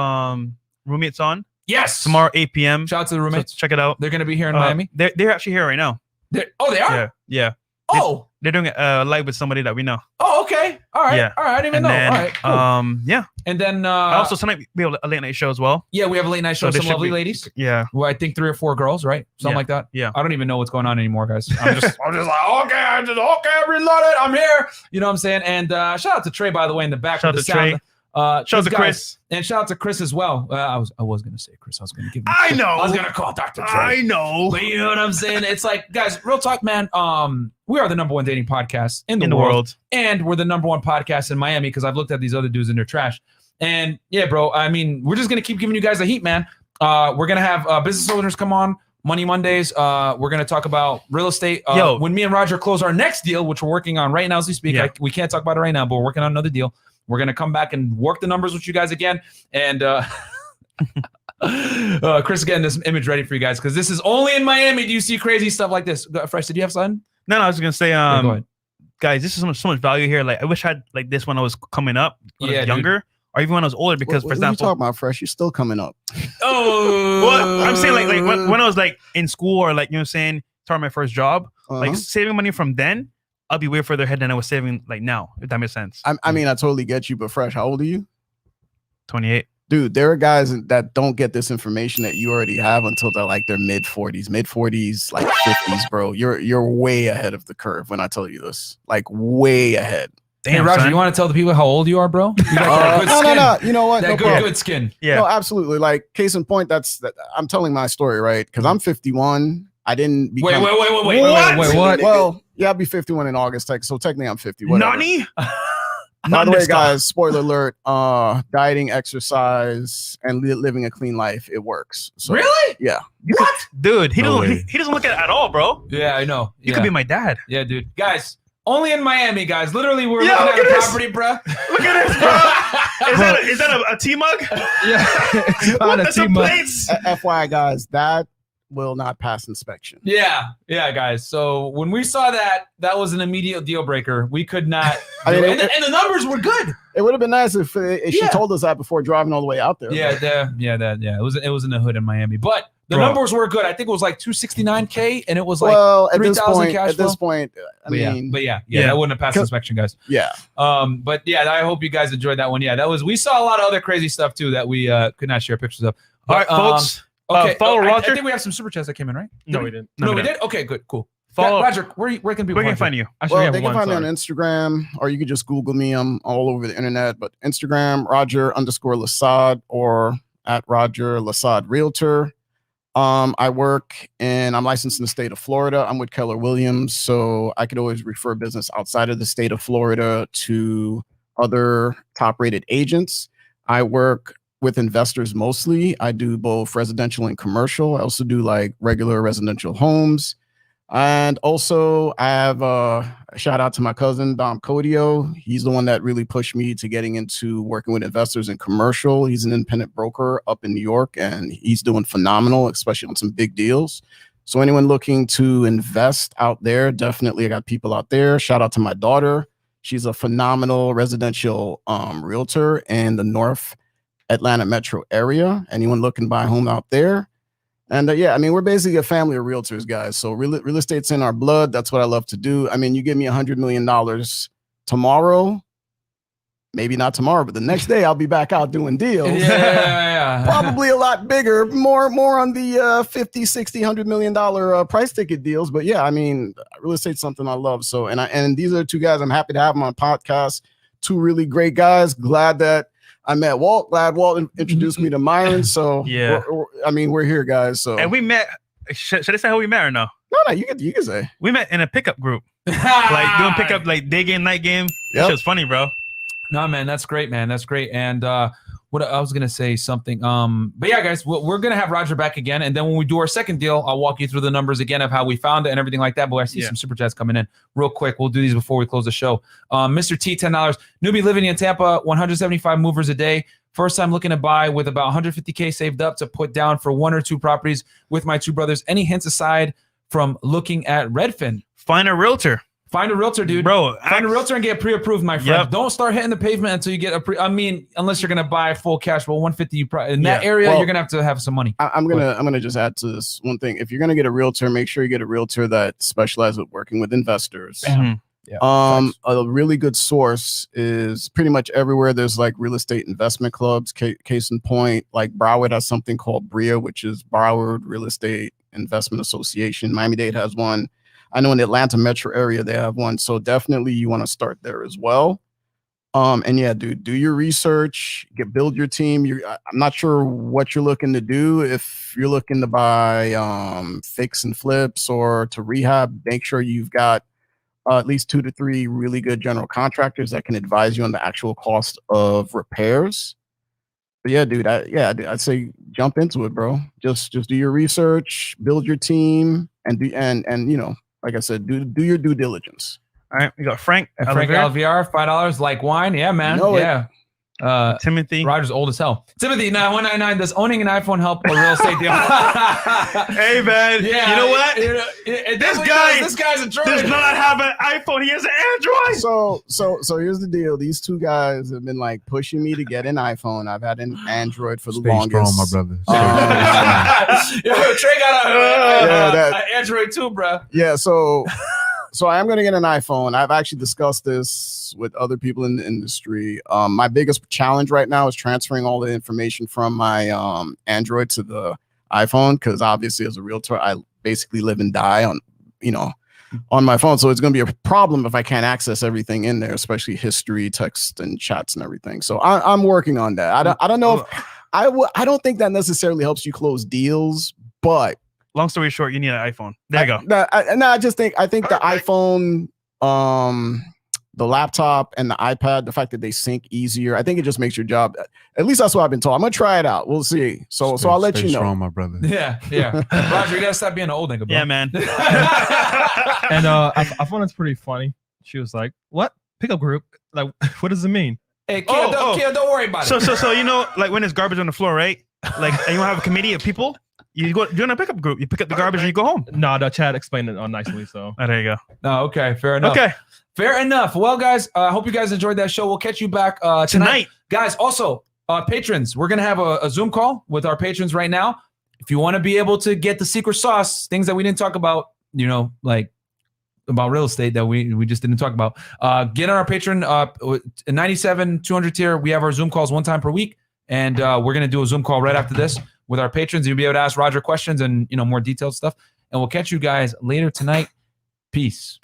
roommates on. Yes. Tomorrow 8 p.m. Shout out to the roommates. So check it out. They're gonna be here in Miami. They're actually here right now. They are. Yeah. Oh. They're doing a live with somebody that we know. Oh, okay. All right. Yeah. All right. I didn't even know. Then, all right. Cool. Yeah. And then also tonight we have a late night show as well. Yeah, we have a late night show with some lovely ladies. Yeah. Well, I think 3 or 4 girls, right? Something like that. Yeah. I don't even know what's going on anymore, guys. I'm just like, okay, reloaded. I'm here. You know what I'm saying? And shout out to Trey, by the way, in the back. Shout out to Trey. Shout out to Chris. And shout out to Chris as well. I was gonna say Chris. I was gonna give him. I know. I was gonna call Dr. Trey. I know. But you know what I'm saying? It's like, guys, real talk, man. We are the #1 dating podcast in the world. And we're the #1 podcast in Miami because I've looked at these other dudes and they're trash. And yeah, bro, I mean, we're just gonna keep giving you guys the heat, man. We're gonna have business owners come on Money Mondays. We're gonna talk about real estate. When me and Roger close our next deal, which we're working on right now as we speak, we can't talk about it right now, but we're working on another deal. We're going to come back and work the numbers with you guys again. And Chris is getting this image ready for you guys because this is only in Miami. Do you see crazy stuff like this? Fresh, did you have something? No, I was going to say, go ahead. Guys, this is so much value here. Like, I wish I had like this when I was coming up, when I was younger, dude. Or even when I was older. Because, for example, what are you talking about, Fresh? You're still coming up. Oh, well, I'm saying like when I was like in school or like, you know what I'm saying, starting my first job, like saving money from then, I'll be way further ahead than I was saving like now, if that makes sense. I mean, I totally get you, but Fresh, how old are you? 28. Dude, there are guys that don't get this information that you already have until they're like their mid 40s, like 50s, bro. You're way ahead of the curve when I tell you this, like way ahead. Damn, hey, Roger, son. You want to tell the people how old you are, bro? You got no. You know what? That good skin. Yeah. No, absolutely. Like, case in point, I'm telling my story, right? Because I'm 51. I didn't become... Wait, what? Well, yeah, I'll be 51 in August, so technically I'm 50. Whatever. Nani? By the way, guys, spoiler alert, dieting, exercise, and living a clean life, it works. So, really? Yeah. What? Dude, he doesn't look at it at all, bro. Yeah, I know. You could be my dad. Yeah, dude. Guys, only in Miami, guys. Literally, we're looking at a property, bro. Look at this, bro. Is that a tea mug? Yeah. What? That's some plates. FYI, guys, that will not pass inspection. Yeah, guys. So when we saw that was an immediate deal breaker. We could not. I mean, and the numbers were good. It would have been nice if she told us that before driving all the way out there. Yeah. It was in the hood in Miami, but the numbers were good. I think it was like $269K, and it was like $3,000 cash flow. At this point, I mean, that wouldn't have passed inspection, guys. Yeah. But yeah, I hope you guys enjoyed that one. Yeah, we saw a lot of other crazy stuff too that we could not share pictures of. All right, folks. Okay, follow Roger. I think we have some super chats that came in, right? No, we didn't. No, we did? Okay, good, cool. Follow Roger, where can people find you? Well, they can find me on Instagram, or you can just Google me. I'm all over the internet, but Instagram, Roger_Lissade, or at Roger Lissade Realtor. I'm licensed in the state of Florida. I'm with Keller Williams, so I could always refer business outside of the state of Florida to other top-rated agents. I work with investors mostly. I do both residential and commercial. I also do like regular residential homes. And also I have a shout out to my cousin, Dom Codio. He's the one that really pushed me to getting into working with investors in commercial. He's an independent broker up in New York, and he's doing phenomenal, especially on some big deals. So anyone looking to invest out there, definitely I got people out there. Shout out to my daughter. She's a phenomenal residential realtor in the North Atlanta metro area. Anyone looking to buy a home out there? And yeah, I mean, we're basically a family of realtors, guys. So real estate's in our blood. That's what I love to do. I mean, you give me $100 million tomorrow, maybe not tomorrow, but the next day I'll be back out doing deals. Yeah. Probably a lot bigger, more on the 50, 60, $100 million price ticket deals. But yeah, I mean, real estate's something I love. So, and these are two guys I'm happy to have them on podcast. Two really great guys. Glad that I met Walt. Glad Walt introduced me to Myron. So yeah, we're here, guys. So and we met. Should I say how we met or no? No, you can say. We met in a pickup group, like doing pickup, like day game, night game. That shit was funny, bro. No, man, that's great, man. That's great. And what I was gonna say something. But yeah, guys, we're gonna have Roger back again, and then when we do our second deal, I'll walk you through the numbers again of how we found it and everything like that. But I see some super chats coming in real quick. We'll do these before we close the show. Mr. T, $10. Newbie living in Tampa, 175 movers a day. First time looking to buy with about 150K saved up to put down for 1 or 2 properties with my 2 brothers. Any hints aside from looking at Redfin? Find a realtor. Find a realtor, dude. Bro, find a realtor and get pre-approved, my friend. Yep. Don't start hitting the pavement until you get I mean, unless you're gonna buy full cash, but 150 in that area, you're gonna have to some money. I'm gonna just add to this one thing. If you're gonna get a realtor, make sure you get a realtor that specializes with working with investors. Mm-hmm. Yeah, a really good source is pretty much everywhere. There's like real estate investment clubs. Case in point, like Broward has something called BREA, which is Broward Real Estate Investment Association. Miami-Dade has one. I know in the Atlanta metro area they have one. So definitely you want to start there as well. And yeah, dude, do your research, build your team. I'm not sure what you're looking to do. If you're looking to buy fix and flips or to rehab, make sure you've got at least 2 to 3 really good general contractors that can advise you on the actual cost of repairs. But yeah, dude, I'd say jump into it, bro. Just do your research, build your team, and you know, like I said, do your due diligence. All right, we got Frank LVR, $5 like wine. Yeah, man. Yeah. Timothy. Roger's old as hell. Timothy, 9199. Does owning an iPhone help a real estate deal? Hey, man. Yeah, you know what? This guy's a troll. Does not have an iPhone. He has an Android. So here's the deal. These two guys have been like pushing me to get an iPhone. I've had an Android for the longest. Strong, my brother. Trey got an Android too, bro. Yeah. So I am going to get an iPhone. I've actually discussed this with other people in the industry. My biggest challenge right now is transferring all the information from my Android to the iPhone, because obviously as a realtor, I basically live and die on my phone. So it's going to be a problem if I can't access everything in there, especially history, text, and chats and everything. So I'm working on that. I don't know if I don't think that necessarily helps you close deals, but long story short, you need an iPhone. There you go. I think the iPhone, the laptop and the iPad, the fact that they sync easier, I think it just makes your job. At least that's what I've been told. I'm gonna try it out. We'll see. So I'll let you know. Strong, my brother. Yeah. Roger, you gotta stop being an old nigga, bro. Yeah, man. And I found it's pretty funny. She was like, "What pickup group? Like, what does it mean?" Hey, kid, don't worry about it. So you know, like when there's garbage on the floor, right? Like, and you don't have a committee of people. You go join a pickup group. You pick up the garbage and you go home. No, the chat explained it nicely. So there you go. No, okay, fair enough. Okay, fair enough. Well, guys, I hope you guys enjoyed that show. We'll catch you back tonight, guys. Also, patrons, we're gonna have a Zoom call with our patrons right now. If you want to be able to get the secret sauce, things that we didn't talk about, you know, like about real estate that we just didn't talk about, get on our patron 97 200 tier. We have our Zoom calls 1 time per week, and we're gonna do a Zoom call right after this with our patrons. You'll be able to ask Roger questions and, you know, more detailed stuff. And we'll catch you guys later tonight. Peace.